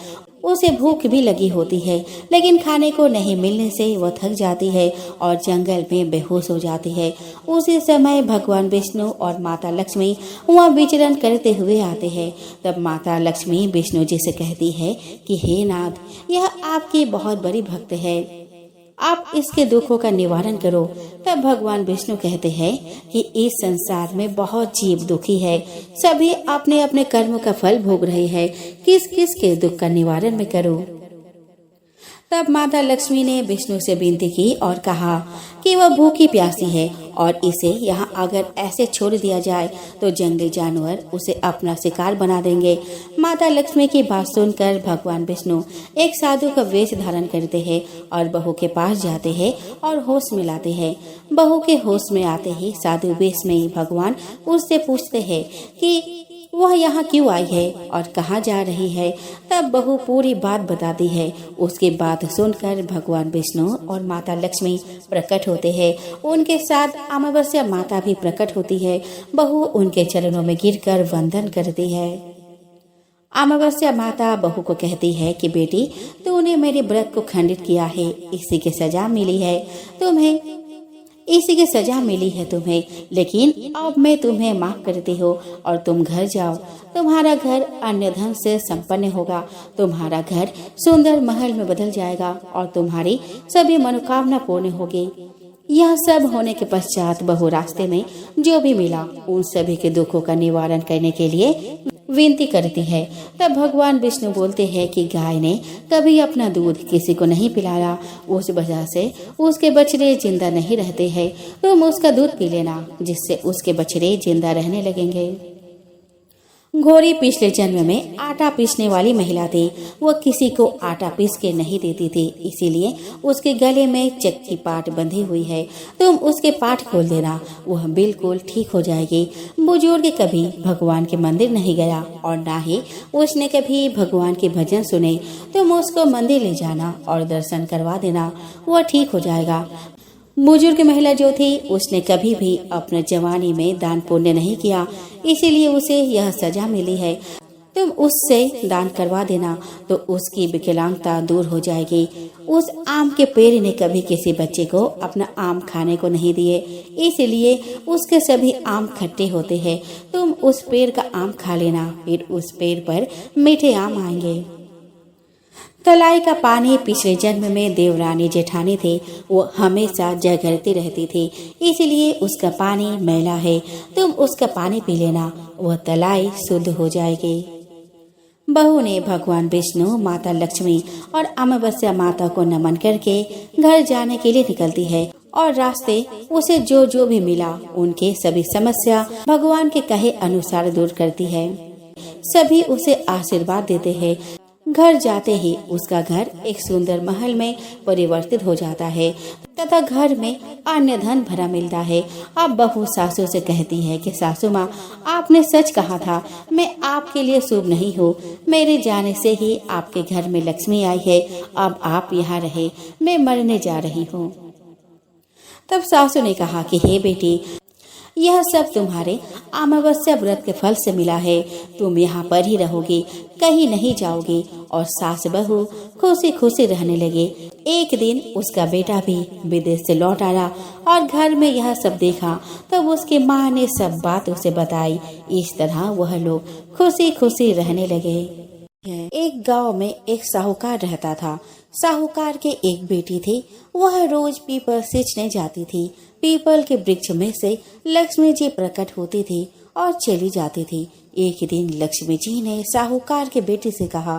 उसे भूख भी लगी होती है, लेकिन खाने को नहीं मिलने से वह थक जाती है और जंगल में बेहोश हो जाती है। उसी समय भगवान विष्णु और माता लक्ष्मी वहाँ विचरण करते हुए आते हैं। तब माता लक्ष्मी विष्णु जी से कहती है कि हे नाथ, यह आपकी बहुत बड़ी भक्त है, आप इसके दुखों का निवारण करो। तब भगवान विष्णु कहते हैं कि इस संसार में बहुत जीव दुखी है, सभी अपने अपने कर्मों का फल भोग रहे हैं, किस किस के दुख का निवारण मैं करूं। तब माता लक्ष्मी ने विष्णु से विनती की और कहा कि वह भूखी प्यासी है और इसे यहाँ अगर ऐसे छोड़ दिया जाए तो जंगली जानवर उसे अपना शिकार बना देंगे। माता लक्ष्मी की बात सुनकर भगवान विष्णु एक साधु का वेश धारण करते हैं और बहू के पास जाते हैं और होश में लाते हैं। बहू के होश में आते ही साधु वेश में भगवान उससे पूछते हैं कि वह यहाँ क्यों आई है और कहाँ जा रही है। तब बहू पूरी बात बताती है। उसकी बात सुनकर भगवान विष्णु और माता लक्ष्मी प्रकट होते हैं। उनके साथ अमावस्या माता भी प्रकट होती है। बहू उनके चरणों में गिरकर वंदन करती है। अमावस्या माता बहू को कहती है कि बेटी, तूने मेरे व्रत को खंडित किया है, इसी की सजा मिली है तुम्हें, लेकिन अब मैं तुम्हें माफ करती हूँ और तुम घर जाओ। तुम्हारा घर अन्य धन से संपन्न होगा, तुम्हारा घर सुंदर महल में बदल जाएगा और तुम्हारी सभी मनोकामना पूर्ण होगी। यह सब होने के पश्चात बहू रास्ते में जो भी मिला उन सभी के दुखों का निवारण करने के लिए विनती करती है। तब भगवान विष्णु बोलते हैं कि गाय ने कभी अपना दूध किसी को नहीं पिलाया, उस वजह से उसके बछड़े जिंदा नहीं रहते हैं। तुम उसका दूध पी लेना, जिससे उसके बछड़े जिंदा रहने लगेंगे। घोड़ी पिछले जन्म में आटा पीसने वाली महिला थी। वो किसी को आटा पीस के नहीं देती थी, इसीलिए उसके गले में चक्की पाट बंधी हुई है। तुम उसके पाट खोल देना, वह बिल्कुल ठीक हो जाएगी। बुजुर्ग कभी भगवान के मंदिर नहीं गया और ना ही उसने कभी भगवान के भजन सुने। तुम उसको मंदिर ले जाना और दर्शन करवा देना, वह ठीक हो जाएगा। बुजुर्ग महिला जो थी उसने कभी भी अपने जवानी में दान पुण्य नहीं किया, इसीलिए उसे यह सजा मिली है। तुम उससे दान करवा देना तो उसकी विकलांगता दूर हो जाएगी। उस आम के पेड़ ने कभी किसी बच्चे को अपना आम खाने को नहीं दिए, इसलिए उसके सभी आम खट्टे होते हैं। तुम उस पेड़ का आम खा लेना, फिर उस पेड़ पर मीठे आम आएंगे। तलाई का पानी पिछले जन्म में देवरानी जेठानी थी, वो हमेशा झगड़ती रहती थी, इसलिए उसका पानी मैला है। तुम उसका पानी पी लेना, वह तलाई शुद्ध हो जाएगी। बहू ने भगवान विष्णु, माता लक्ष्मी और अमावस्या माता को नमन करके घर जाने के लिए निकलती है और रास्ते उसे जो भी मिला उनके सभी समस्या भगवान के कहे अनुसार दूर करती है। सभी उसे आशीर्वाद देते हैं। घर जाते ही उसका घर एक सुंदर महल में परिवर्तित हो जाता है तथा घर में अन्य धन भरा मिलता है। अब बहू सासू से कहती है कि सासू माँ, आपने सच कहा था, मैं आपके लिए शुभ नहीं हूँ। मेरे जाने से ही आपके घर में लक्ष्मी आई है, अब आप यहाँ रहे, मैं मरने जा रही हूँ। तब सासू ने कहा कि हे बेटी, यह सब तुम्हारे अमावस्या व्रत के फल से मिला है। तुम यहाँ पर ही रहोगे, कहीं नहीं जाओगे। और सास बहू खुशी खुशी रहने लगे। एक दिन उसका बेटा भी विदेश से लौट आया और घर में यह सब देखा। तब उसकी माँ ने सब बात उसे बताई। इस तरह वह लोग खुशी खुशी रहने लगे। एक गांव में एक साहूकार रहता था। साहूकार के एक बेटी थी। वह रोज पीपल सींचने जाती थी। पीपल के वृक्ष में से लक्ष्मी जी प्रकट होती थी और चली जाती थी। एक दिन लक्ष्मी जी ने साहूकार के बेटी से कहा,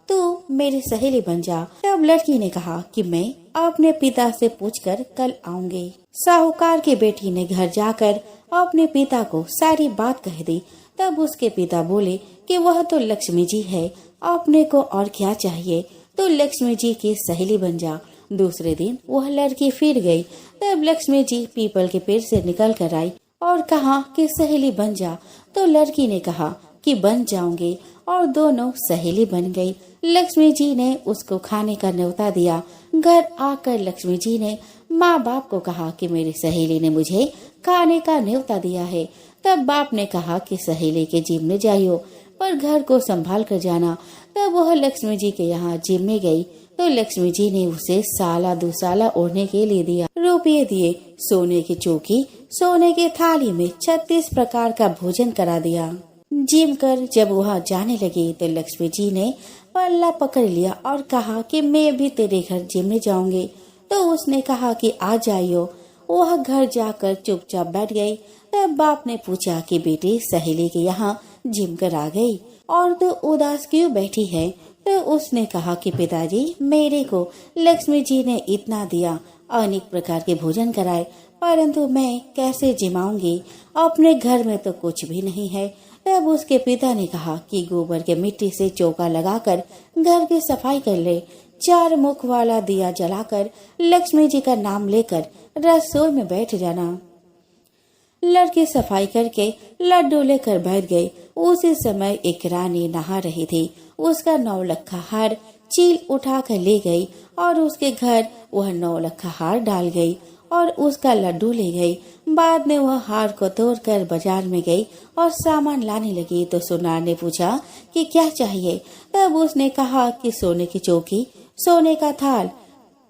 तू मेरी सहेली बन जा। तब लड़की ने कहा कि मैं अपने पिता से पूछकर कल आऊंगी। साहूकार की बेटी ने घर जाकर अपने पिता को सारी बात कह दी। तब उसके पिता बोले कि वह तो लक्ष्मी जी है, अपने को और क्या चाहिए, तो लक्ष्मी जी की सहेली बन जा। दूसरे दिन वह लड़की फिर गई। तब लक्ष्मी जी पीपल के पेड़ से निकल कर आई और कहा कि सहेली बन जा। तो लड़की ने कहा कि बन जाऊंगी और दोनों सहेली बन गई। लक्ष्मी जी ने उसको खाने का न्योता दिया। घर आकर लक्ष्मी जी ने माँ बाप को कहा कि मेरी सहेली ने मुझे खाने का न्योता दिया है। तब बाप ने कहा कि सहेली के जिम में जाइयो, पर घर को संभाल कर जाना। तब वह लक्ष्मी जी के यहाँ जिम में गई तो लक्ष्मी जी ने उसे साला दुसाला ओढ़ने के लिए दिया। रुपये दिए, सोने की चौकी, सोने की थाली में 36 प्रकार का भोजन करा दिया। जिम कर जब वह जाने लगी तो लक्ष्मी जी ने पल्ला पकड़ लिया और कहा कि मैं भी तेरे घर जिम में जाऊंगी। तो उसने कहा कि आ जाइयो। वह घर जाकर चुपचाप बैठ गई। तब बाप ने पूछा कि बेटी सहेली के यहाँ जिम कर आ गई और तो उदास क्यों बैठी है। तो उसने कहा कि पिताजी, मेरे को लक्ष्मी जी ने इतना दिया, अनेक प्रकार के भोजन कराए, परंतु मैं कैसे जिमाऊंगी, अपने घर में तो कुछ भी नहीं है। तब उसके पिता ने कहा कि गोबर के मिट्टी से चौका लगाकर घर की सफाई कर ले। 4 मुख वाला दिया जलाकर लक्ष्मी जी का नाम लेकर रसोई में बैठ जाना। लड़की सफाई करके लड्डू लेकर बैठ गई। उसी समय एक रानी नहा रही थी। उसका 9 लक्खा हार चील उठा कर ले गई और उसके घर वह 9 लक्खा हार डाल गई और उसका लड्डू ले गई। बाद में वह हार को तोड़कर बाजार में गई और सामान लाने लगी तो सुनार ने पूछा कि क्या चाहिए। तब उसने कहा कि सोने की चौकी, सोने का थाल,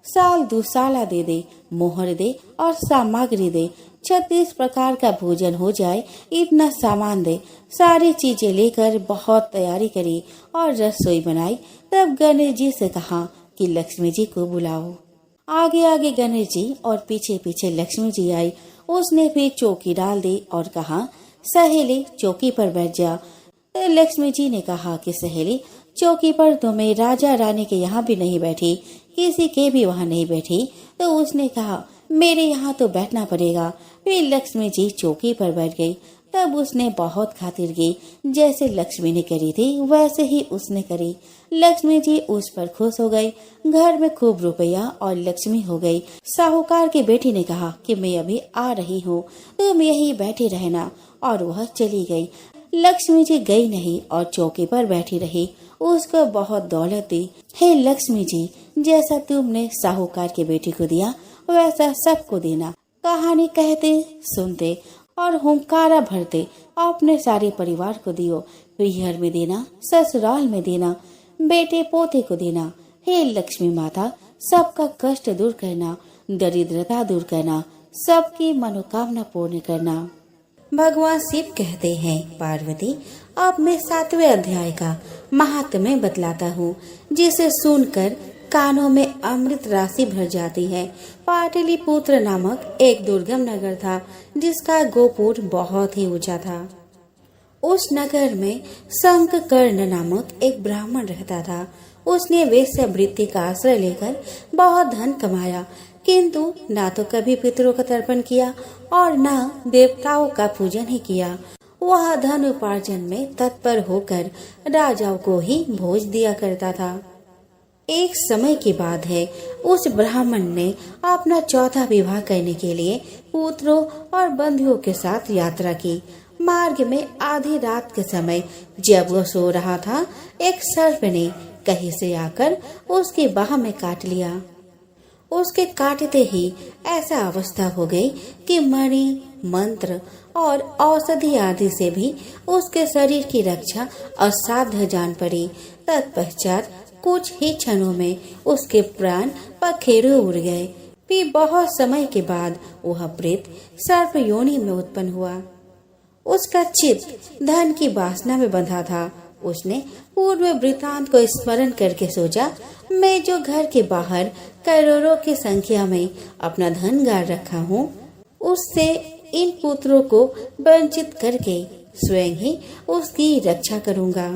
साल दुसाला दे दे, मोहर दे और सामग्री दे, 36 प्रकार का भोजन हो जाए, इतना सामान दे। सारी चीजें लेकर बहुत तैयारी करी और रसोई बनाई। तब गणेश जी से कहा कि लक्ष्मी जी को बुलाओ। आगे आगे गणेश जी और पीछे पीछे लक्ष्मी जी आई। उसने भी चौकी डाल दी और कहा, सहेली चौकी पर बैठ जा। लक्ष्मी जी ने कहा कि सहेली, चौकी पर तो मैं राजा रानी के यहाँ भी नहीं बैठी, किसी के भी वहाँ नहीं बैठी। तो उसने कहा, मेरे यहाँ तो बैठना पड़ेगा। फिर लक्ष्मी जी चौकी पर बैठ गई। तब उसने बहुत खातिर की, जैसे लक्ष्मी ने करी थी वैसे ही उसने करी। लक्ष्मी जी उस पर खुश हो गई। घर में खूब रुपया और लक्ष्मी हो गई। साहूकार की बेटी ने कहा कि मैं अभी आ रही हूँ, तुम यहीं बैठी रहना, और वह चली गई। लक्ष्मी जी गई नहीं और चौकी पर बैठी रही। उसको बहुत दौलत दी। हे लक्ष्मी जी, जैसा तुमने साहूकार की बेटी को दिया वैसा सबको देना। कहानी कहते सुनते और हुंकारा भरते अपने सारे परिवार को दियो। पिहर में देना, ससुराल में देना, बेटे पोते को देना। हे लक्ष्मी माता, सबका कष्ट दूर करना, दरिद्रता दूर करना, सबकी मनोकामना पूर्ण करना। भगवान शिव कहते हैं, पार्वती, अब मैं 7वें अध्याय का महात्म्य बतलाता हूँ, जिसे सुनकर कानों में अमृत राशि भर जाती है। पाटलिपुत्र नामक एक दुर्गम नगर था, जिसका गोपुर बहुत ही ऊंचा था। उस नगर में शंखकर्ण नामक एक ब्राह्मण रहता था। उसने वेश्यावृत्ति का आश्रय लेकर बहुत धन कमाया, किंतु ना तो कभी पितरों का तर्पण किया और न देवताओं का पूजन ही किया। वह धन उपार्जन में तत्पर होकर राजाओं को ही भोज दिया करता था। एक समय की बात है, उस ब्राह्मण ने अपना 4था विवाह करने के लिए पुत्रों और बंधुओं के साथ यात्रा की। मार्ग में आधी रात के समय जब वह सो रहा था, एक सर्प ने कहीं से आकर उसकी बाह में काट लिया। उसके काटते ही ऐसा अवस्था हो गई कि मणि, मंत्र और औषधि आदि से भी उसके शरीर की रक्षा असाध्य जान पड़ी। तत्पश्चात कुछ ही क्षणों में उसके प्राण पखेरु उड़ गए। फिर बहुत समय के बाद वह प्रेत सर्प योनि में उत्पन्न हुआ। उसका चित्त धन की वासना में बंधा था। उसने पूर्व वृतांत को स्मरण करके सोचा, मैं जो घर के बाहर करोड़ों की संख्या में अपना धन गाड़ रखा हूँ, उससे इन पुत्रों को वंचित करके स्वयं ही उसकी रक्षा करूँगा।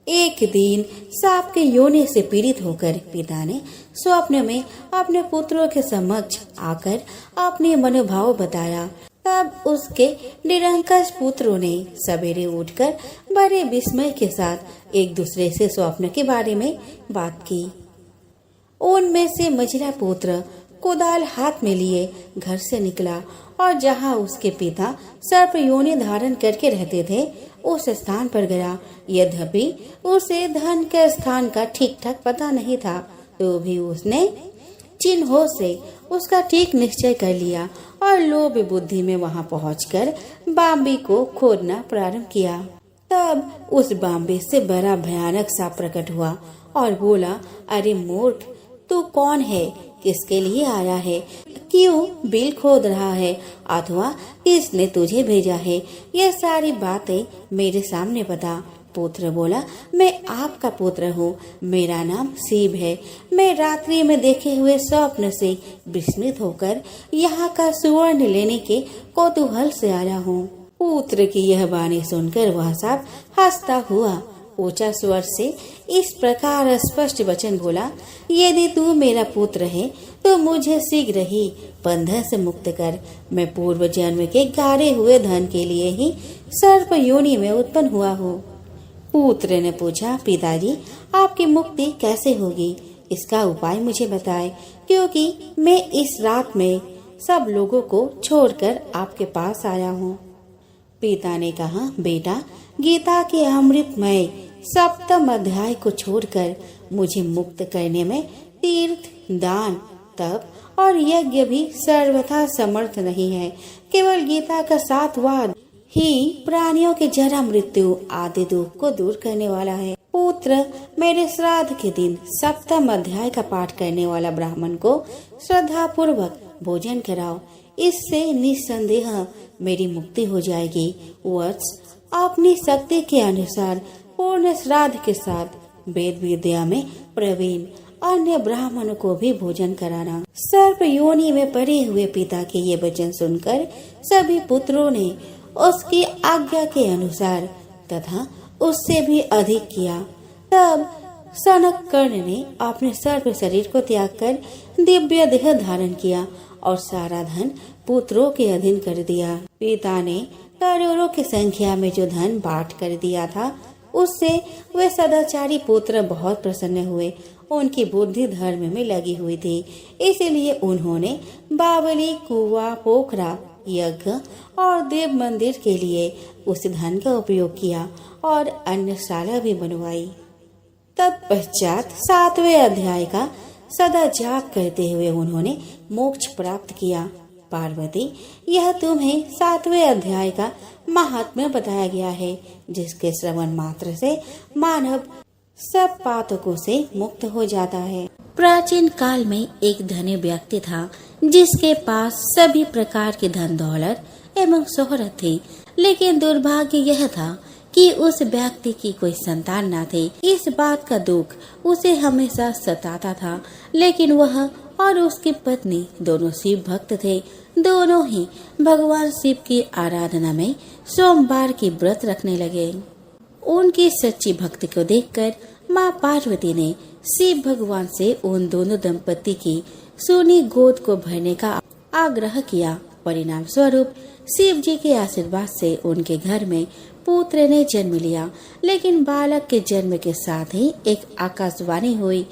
एक दिन सांप के योनि से पीड़ित होकर पिता ने स्वप्न में अपने पुत्रों के समक्ष आकर अपने मनोभाव बताया। तब उसके निरंकुश पुत्रों ने सवेरे उठकर बड़े विस्मय के साथ एक दूसरे से स्वप्न के बारे में बात की। उनमें से मझिला पुत्र कोदाल हाथ में लिए घर से निकला और जहाँ उसके पिता सर्प योनि धारण करके रहते थे उस स्थान पर गया। यद्यपि उसे धन के स्थान का ठीक ठाक पता नहीं था, तो भी उसने चिन्हों से उसका ठीक निश्चय कर लिया और लोभ बुद्धि में वहां पहुंचकर बाम्बी को खोदना प्रारंभ किया। तब उस बाम्बी से बड़ा भयानक सांप प्रकट हुआ और बोला, अरे मूर्ख, तू कौन है? किसके लिए आया है? क्यों बिल खोद रहा है? अथवा किसने तुझे भेजा है? ये सारी बातें मेरे सामने बता। पुत्र बोला, मैं आपका पुत्र हूँ। मेरा नाम शिव है। मैं रात्रि में देखे हुए स्वप्न से विस्मित होकर यहाँ का सुवर्ण लेने के कौतूहल से आया हूँ। पुत्र की यह वाणी सुनकर वह सांप हंसता हुआ ऊंचा स्वर से इस प्रकार स्पष्ट वचन बोला, यदि तू मेरा पुत्र है तो मुझे शीघ्र ही बंधन से मुक्त कर। मैं पूर्व जन्म के गाड़े हुए धन के लिए ही सर्प योनि में उत्पन्न हुआ हूँ। पुत्र ने पूछा, पिताजी, आपकी मुक्ति कैसे होगी? इसका उपाय मुझे बताएं, क्योंकि मैं इस रात में सब लोगों को छोड़कर आपके पास आया हूँ। पिता ने कहा, बेटा, गीता के अमृतमय सप्तम अध्याय को छोड़कर मुझे मुक्त करने में तीर्थ, दान, तप और यज्ञ भी सर्वथा समर्थ नहीं है। केवल गीता का 7वां ही प्राणियों के जरा, मृत्यु आदि दुख को दूर करने वाला है। पुत्र, मेरे श्राद्ध के दिन सप्तम अध्याय का पाठ करने वाला ब्राह्मण को श्रद्धा पूर्वक भोजन कराओ। इससे निस्संदेह मेरी मुक्ति हो जाएगी। वत्स, अपनी शक्ति के अनुसार पूर्ण श्राद्ध के साथ वेद विद्या में प्रवीण अन्य ब्राह्मणों को भी भोजन कराना। सर्प योनि में पड़े हुए पिता के ये वचन सुनकर सभी पुत्रों ने उसकी आज्ञा के अनुसार तथा उससे भी अधिक किया। तब सनक कर्ण ने अपने सर्प शरीर को त्याग कर दिव्य देह धारण किया और सारा धन पुत्रों के अधीन कर दिया। पिता ने करोड़ों की संख्या में जो धन बांट कर दिया था, उससे वे सदाचारी पुत्र बहुत प्रसन्न हुए। उनकी बुद्धि धर्म में लगी हुई थी, इसलिए उन्होंने बावली, कुआं, पोखरा, यज्ञ और देव मंदिर के लिए उस धन का उपयोग किया और अन्नशाला भी बनवाई। तत्पश्चात 7वें अध्याय का सदा जाप करते हुए उन्होंने मोक्ष प्राप्त किया। पार्वती, यह तुम्हें 7वें अध्याय का महात्म्य बताया गया है, जिसके श्रवण मात्र से मानव सब पातकों से मुक्त हो जाता है। प्राचीन काल में एक धनी व्यक्ति था, जिसके पास सभी प्रकार की धन दौलत एवं शोहरत थी, लेकिन दुर्भाग्य यह था कि उस व्यक्ति की कोई संतान न थी। इस बात का दुख उसे हमेशा सताता था, लेकिन वह और उसकी पत्नी दोनों शिव भक्त थे। दोनों ही भगवान शिव की आराधना में सोमवार की व्रत रखने लगे। उनकी सच्ची भक्ति को देखकर माँ पार्वती ने शिव भगवान से उन दोनों दंपति की सोनी गोद को भरने का आग्रह किया। परिणाम स्वरूप शिव जी के आशीर्वाद से उनके घर में पुत्र ने जन्म लिया। लेकिन बालक के जन्म के साथ ही एक आकाशवाणी हुई,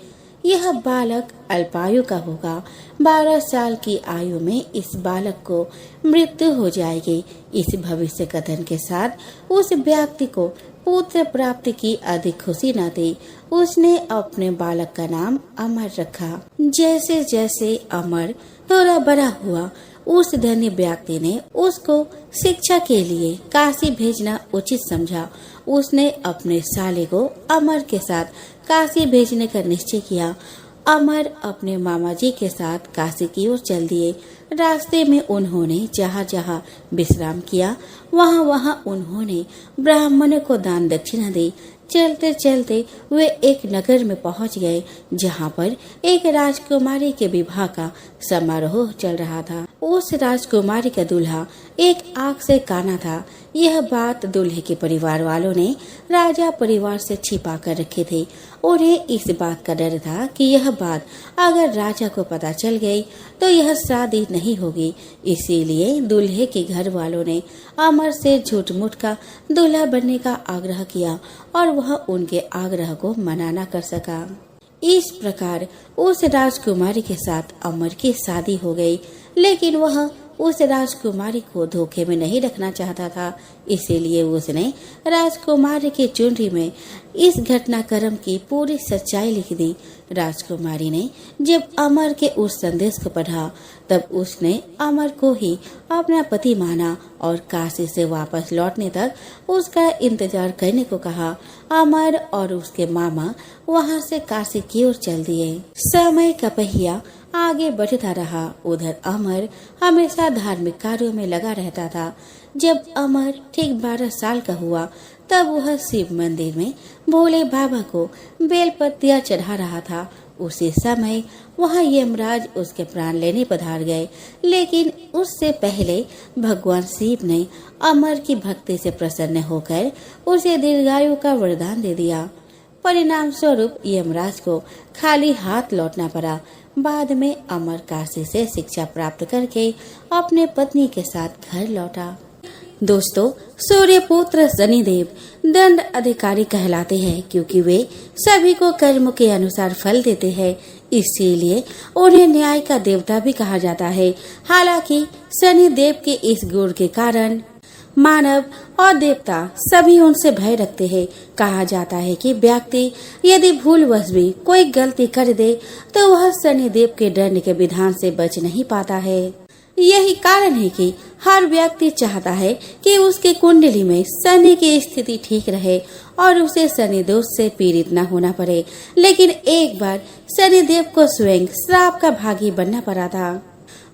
यह बालक अल्पायु का होगा। 12 साल की आयु में इस बालक को मृत्यु हो जाएगी। इस भविष्य कथन के साथ उस व्यक्ति को पुत्र प्राप्ति की अधिक खुशी न थी। उसने अपने बालक का नाम अमर रखा। जैसे जैसे अमर थोड़ा बड़ा हुआ, उस धनी व्यक्ति ने उसको शिक्षा के लिए काशी भेजना उचित समझा। उसने अपने साले को अमर के साथ काशी भेजने का निश्चय किया। अमर अपने मामा जी के साथ काशी की ओर चल दिए। रास्ते में उन्होंने जहाँ जहाँ विश्राम किया, वहाँ वहाँ उन्होंने ब्राह्मणों को दान दक्षिणा दी। चलते चलते वे एक नगर में पहुँच गए, जहाँ पर एक राजकुमारी के विवाह का समारोह चल रहा था। उस राजकुमारी का दूल्हा एक आँख से काना था। यह बात दूल्हे के परिवार वालों ने राजा परिवार से छिपा कर रखे थे। उन्हें इस बात का डर था कि यह बात अगर राजा को पता चल गई तो यह शादी नहीं होगी। इसीलिए दूल्हे के घर वालों ने अमर से झूठ मूठ का दूल्हा बनने का आग्रह किया और वह उनके आग्रह को मना न कर सका। इस प्रकार उस राजकुमारी के साथ अमर की शादी हो गई, लेकिन वह उस राजकुमारी को धोखे में नहीं रखना चाहता था। इसीलिए उसने राजकुमारी की चुनरी में इस घटनाक्रम की पूरी सच्चाई लिख दी। राजकुमारी ने जब अमर के उस संदेश को पढ़ा, तब उसने अमर को ही अपना पति माना और काशी से वापस लौटने तक उसका इंतजार करने को कहा। अमर और उसके मामा वहां से काशी की ओर चल दिए। समय का पहिया आगे बढ़ता रहा। उधर अमर हमेशा धार्मिक कार्यों में लगा रहता था। जब अमर ठीक 12 साल का हुआ, तब वह शिव मंदिर में भोले बाबा को बेलपत्तियां चढ़ा रहा था। उसी समय वहां यमराज उसके प्राण लेने पधार गए, लेकिन उससे पहले भगवान शिव ने अमर की भक्ति से प्रसन्न होकर उसे दीर्घायु का वरदान दे दिया। परिणाम स्वरूप यमराज को खाली हाथ लौटना पड़ा। बाद में अमर काशी से शिक्षा प्राप्त करके अपने पत्नी के साथ घर लौटा। दोस्तों, सूर्य पुत्र शनिदेव दंड अधिकारी कहलाते हैं, क्योंकि वे सभी को कर्म के अनुसार फल देते हैं। इसीलिए उन्हें न्याय का देवता भी कहा जाता है। हालांकि शनिदेव के इस गुण के कारण मानव और देवता सभी उनसे भय रखते हैं। कहा जाता है कि व्यक्ति यदि भूलवश भी कोई गलती कर दे तो वह शनिदेव के दंड के विधान से बच नहीं पाता है। यही कारण है कि हर व्यक्ति चाहता है कि उसकी कुंडली में शनि की स्थिति ठीक रहे और उसे शनि दोष से पीड़ित न होना पड़े। लेकिन एक बार शनिदेव को स्वयं श्राप का भागी बनना पड़ा था।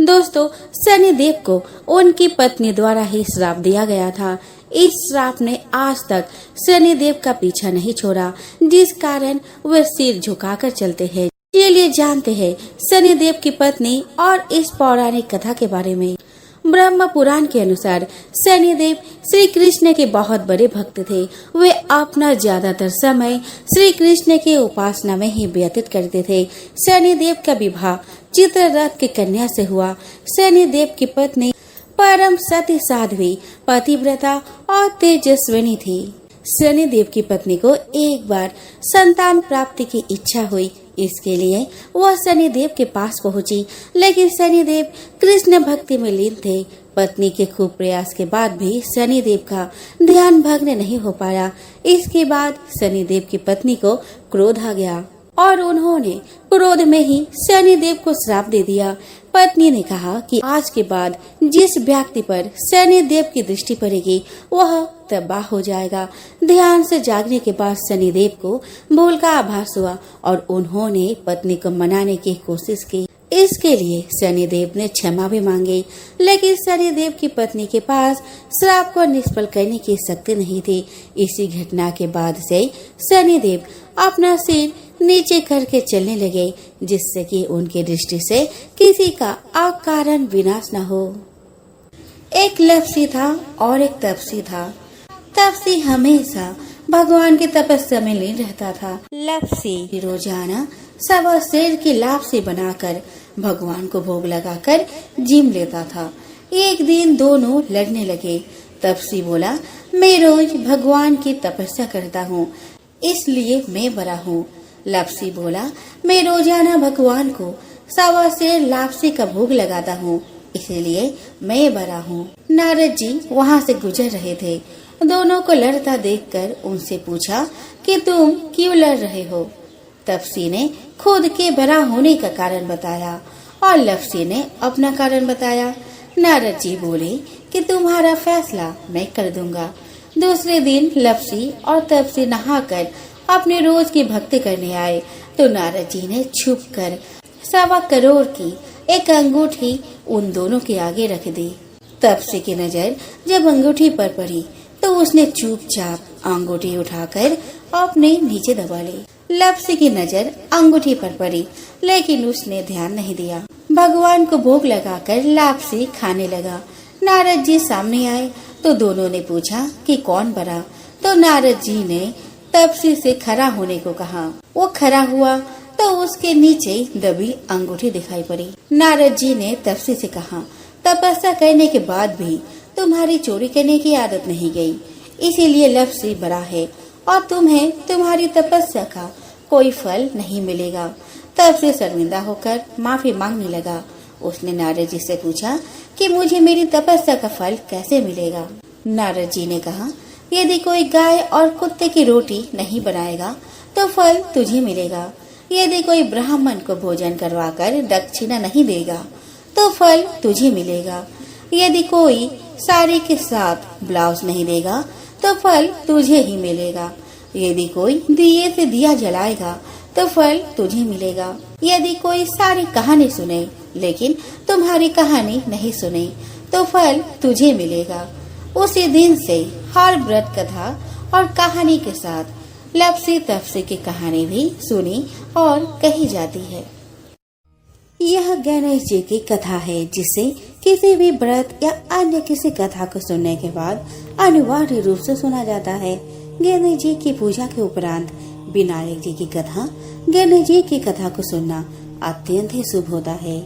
दोस्तों, शनिदेव को उनकी पत्नी द्वारा ही श्राप दिया गया था। इस श्राप ने आज तक शनिदेव का पीछा नहीं छोड़ा, जिस कारण वे सिर झुकाकर चलते हैं। चलिए जानते हैं शनिदेव की पत्नी और इस पौराणिक कथा के बारे में। ब्रह्म पुराण के अनुसार शनिदेव श्री कृष्ण के बहुत बड़े भक्त थे। वे अपना ज्यादातर समय श्री कृष्ण के उपासना में ही व्यतीत करते थे। शनिदेव का विवाह चित्ररथ की कन्या से हुआ। शनिदेव की पत्नी परम सती साध्वी, पतिव्रता और तेजस्विनी थी। शनिदेव की पत्नी को एक बार संतान प्राप्ति की इच्छा हुई। इसके लिए वह शनिदेव के पास पहुंची, लेकिन शनिदेव कृष्ण भक्ति में लीन थे। पत्नी के खूब प्रयास के बाद भी शनिदेव का ध्यान भंग नहीं हो पाया। इसके बाद शनिदेव की पत्नी को क्रोध आ गया और उन्होंने क्रोध में ही शनिदेव को श्राप दे दिया। पत्नी ने कहा कि आज के बाद जिस व्यक्ति पर शनिदेव की दृष्टि पड़ेगी वह तबाह हो जाएगा। ध्यान से जागने के बाद शनिदेव को भूल का आभास हुआ और उन्होंने पत्नी को मनाने की कोशिश की। इसके लिए शनिदेव ने क्षमा भी मांगी, लेकिन शनिदेव की पत्नी के पास श्राप को निष्फल करने की शक्ति नहीं थी। इसी घटना के बाद से शनिदेव अपना सिर नीचे करके चलने लगे, जिससे कि उनकी दृष्टि से किसी का अकारण विनाश न हो। एक लप्सी था और एक तपसी था। तपसी हमेशा भगवान की तपस्या में लीन रहता था। लप्सी रोजाना सवा शेर की लापसी बनाकर भगवान को भोग लगाकर जिम लेता था। एक दिन दोनों लड़ने लगे। तपसी बोला, मैं रोज भगवान की तपस्या करता हूँ, इसलिए मैं बड़ा हूँ। लपसी बोला, मैं रोजाना भगवान को 1.25 सेर लापसी का भोग लगाता हूँ, इसीलिए मैं बड़ा हूँ। नारद जी वहाँ से गुजर रहे थे। दोनों को लड़ता देखकर उनसे पूछा कि तुम क्यों लड़ रहे हो। तपसी ने खुद के बड़ा होने का कारण बताया और लपसी ने अपना कारण बताया। नारद जी बोले कि तुम्हारा फैसला मैं कर दूंगा। दूसरे दिन लपसी और तपसी नहाकर अपने रोज की भक्ति करने आए तो नारद जी ने छुपकर 1.25 करोड़ की एक अंगूठी उन दोनों के आगे रख दी। तपसी की नजर जब अंगूठी पर पड़ी तो उसने चुपचाप अंगूठी उठाकर अपने नीचे दबा ली। लपसी की नजर अंगूठी पर पड़ी लेकिन उसने ध्यान नहीं दिया। भगवान को भोग लगाकर लापसी खाने लगा। नारद जी सामने आए तो दोनों ने पूछा कि कौन बड़ा, तो नारद जी ने तपसी से खड़ा होने को कहा। वो खड़ा हुआ तो उसके नीचे दबी अंगूठी दिखाई पड़ी। नारद जी ने तपसी से कहा, तपस्या करने के बाद भी तुम्हारी चोरी करने की आदत नहीं गई, इसीलिए लपसी बड़ा है और तुम्हें तुम्हारी तपस्या का कोई फल नहीं मिलेगा। तब से शर्मिंदा होकर माफी मांगने लगा। उसने नारद जी से पूछा कि मुझे मेरी तपस्या का फल कैसे मिलेगा। नारद जी ने कहा, यदि कोई गाय और कुत्ते की रोटी नहीं बनाएगा तो फल तुझे मिलेगा। यदि कोई ब्राह्मण को भोजन करवाकर दक्षिणा नहीं देगा तो फल तुझे मिलेगा। यदि कोई साड़ी के साथ ब्लाउज नहीं देगा तो फल तुझे ही मिलेगा। यदि कोई दिए से दिया जलाएगा तो फल तुझे मिलेगा। यदि कोई सारी कहानी सुने लेकिन तुम्हारी कहानी नहीं सुने तो फल तुझे मिलेगा। उसी दिन से हर व्रत कथा और कहानी के साथ लपसी तपसी की कहानी भी सुनी और कही जाती है। यह गणेश जी की कथा है जिसे किसी भी व्रत या अन्य किसी कथा को सुनने के बाद अनिवार्य रूप से सुना जाता है। गणेश जी की पूजा के उपरांत विनायक जी की कथा, गणेश जी की कथा को सुनना अत्यंत ही शुभ होता है।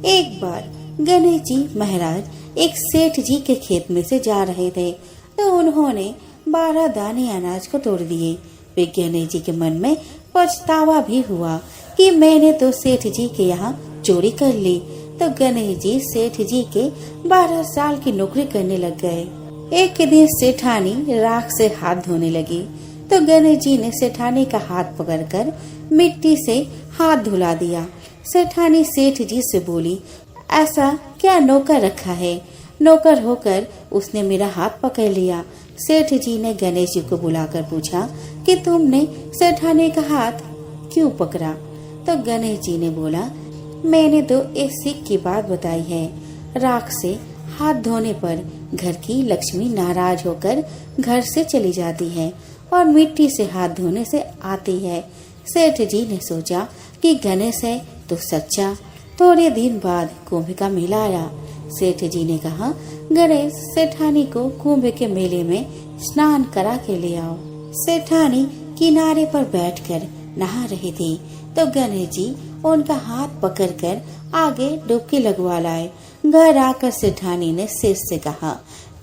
एक बार गणेश जी महाराज एक सेठ जी के खेत में से जा रहे थे तो उन्होंने 12 दाने अनाज को तोड़ दिए। वे गणेश जी के मन में पछतावा भी हुआ कि मैंने तो सेठ जी के यहाँ चोरी कर ली। तो गणेश जी सेठ जी के 12 साल की नौकरी करने लग गए। एक दिन सेठानी राख से हाथ धोने लगी तो गणेश जी ने सेठानी का हाथ पकड़कर मिट्टी से हाथ धुला दिया। सेठानी सेठ जी से बोली, ऐसा क्या नौकर रखा है? नौकर होकर उसने मेरा हाथ पकड़ लिया। सेठ जी ने गणेश जी को बुलाकर पूछा कि तुमने सेठानी का हाथ क्यों पकड़ा? तो गणेश जी ने बोला, मैंने तो एक सीख की बात बताई है। राख से हाथ धोने पर घर की लक्ष्मी नाराज होकर घर से चली जाती है और मिट्टी से हाथ धोने से आती है। सेठ जी ने सोचा कि गणेश है तो सच्चा। थोड़े दिन बाद कुंभ का मेला आया। सेठ जी ने कहा, गणेश सेठानी को कुंभ के मेले में स्नान करा के ले आओ। सेठानी किनारे पर बैठकर नहा रही थी तो गणेश जी उनका हाथ पकड़कर आगे डुबकी लगवा लाए। घर आकर सेठानी ने सेठ से कहा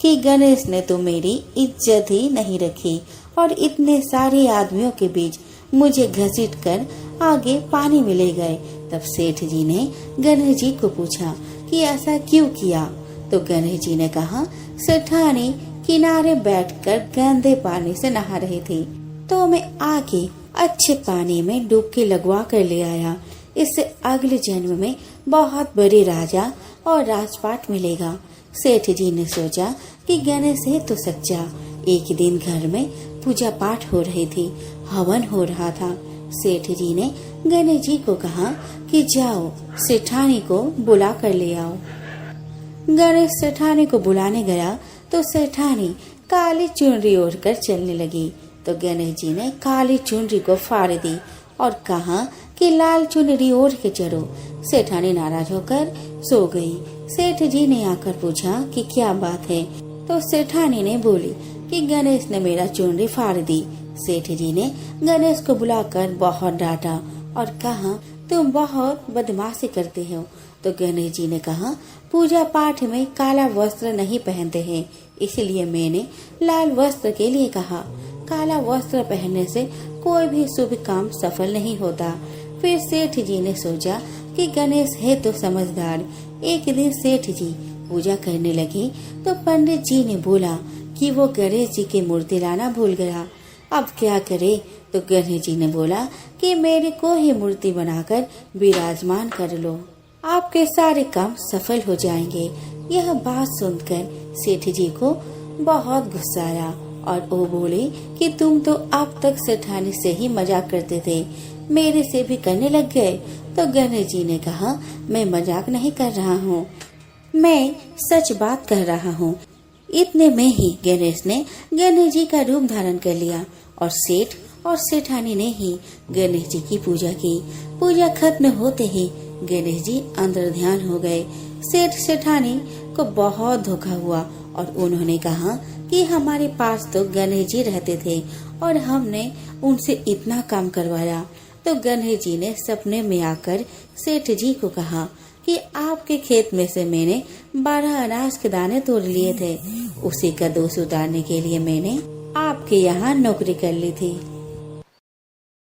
कि गणेश ने तो मेरी इज्जत ही नहीं रखी और इतने सारे आदमियों के बीच मुझे घसीट कर आगे पानी में ले गए। तब सेठ जी ने गणेश जी को पूछा कि ऐसा क्यों किया? तो गणेश जी ने कहा, सेठानी किनारे बैठकर गंदे पानी से नहा रही थी तो मैं आगे अच्छे पानी में डुबकी लगवा कर ले आया। इससे अगले जन्म में बहुत बड़े राजा और राजपाट मिलेगा। सेठ जी ने सोचा कि गणेश है तो सच्चा। एक दिन घर में पूजा पाठ हो रही थी, हवन हो रहा था। सेठ जी ने गणेश जी को कहा कि जाओ सेठानी को बुला कर ले आओ। गणेश सेठानी को बुलाने गया तो सेठानी काली चुनरी ओढ़कर चलने लगी तो गणेश जी ने काली चुनरी को फाड़ दी और कहा कि लाल चुनरी ओढ़ के चलो। सेठानी नाराज होकर सो गई। सेठ जी ने आकर पूछा कि क्या बात है? तो सेठानी ने बोली कि गणेश ने मेरा चुनरी फाड़ दी। सेठ जी ने गणेश को बुलाकर बहुत डांटा और कहा, तुम बहुत बदमाशी करते हो। तो गणेश जी ने कहा, पूजा पाठ में काला वस्त्र नहीं पहनते हैं, इसलिए मैंने लाल वस्त्र के लिए कहा। काला वस्त्र पहनने से कोई भी शुभ काम सफल नहीं होता। फिर सेठ जी ने सोचा कि गणेश है तो समझदार। एक दिन सेठ जी पूजा करने लगे तो पंडित जी ने बोला कि वो गणेश जी की मूर्ति लाना भूल गया। अब क्या करे? तो गणेश जी ने बोला कि मेरे को ही मूर्ति बनाकर विराजमान कर लो, आपके सारे काम सफल हो जाएंगे। यह बात सुनकर सेठ जी को बहुत गुस्सा आया और वो बोले कि तुम तो अब तक सेठानी से ही मजाक करते थे, मेरे से भी करने लग गए। तो गणेश जी ने कहा, मैं मजाक नहीं कर रहा हूँ, मैं सच बात कर रहा हूँ। इतने में ही गणेश ने गणेश जी का रूप धारण कर लिया और सेठ और सेठानी ने ही गणेश जी की पूजा की। पूजा खत्म होते ही गणेश जी अंदर ध्यान हो गए। सेठ सेठानी को बहुत धोखा हुआ और उन्होंने कहा कि हमारे पास तो गणेश जी रहते थे और हमने उनसे इतना काम करवाया। तो गणेश जी ने सपने में आकर सेठ जी को कहा कि आपके खेत में से मैंने 12 अनाज के दाने तोड़ लिए थे, उसी का दोष उतारने के लिए मैंने आपके यहाँ नौकरी कर ली थी।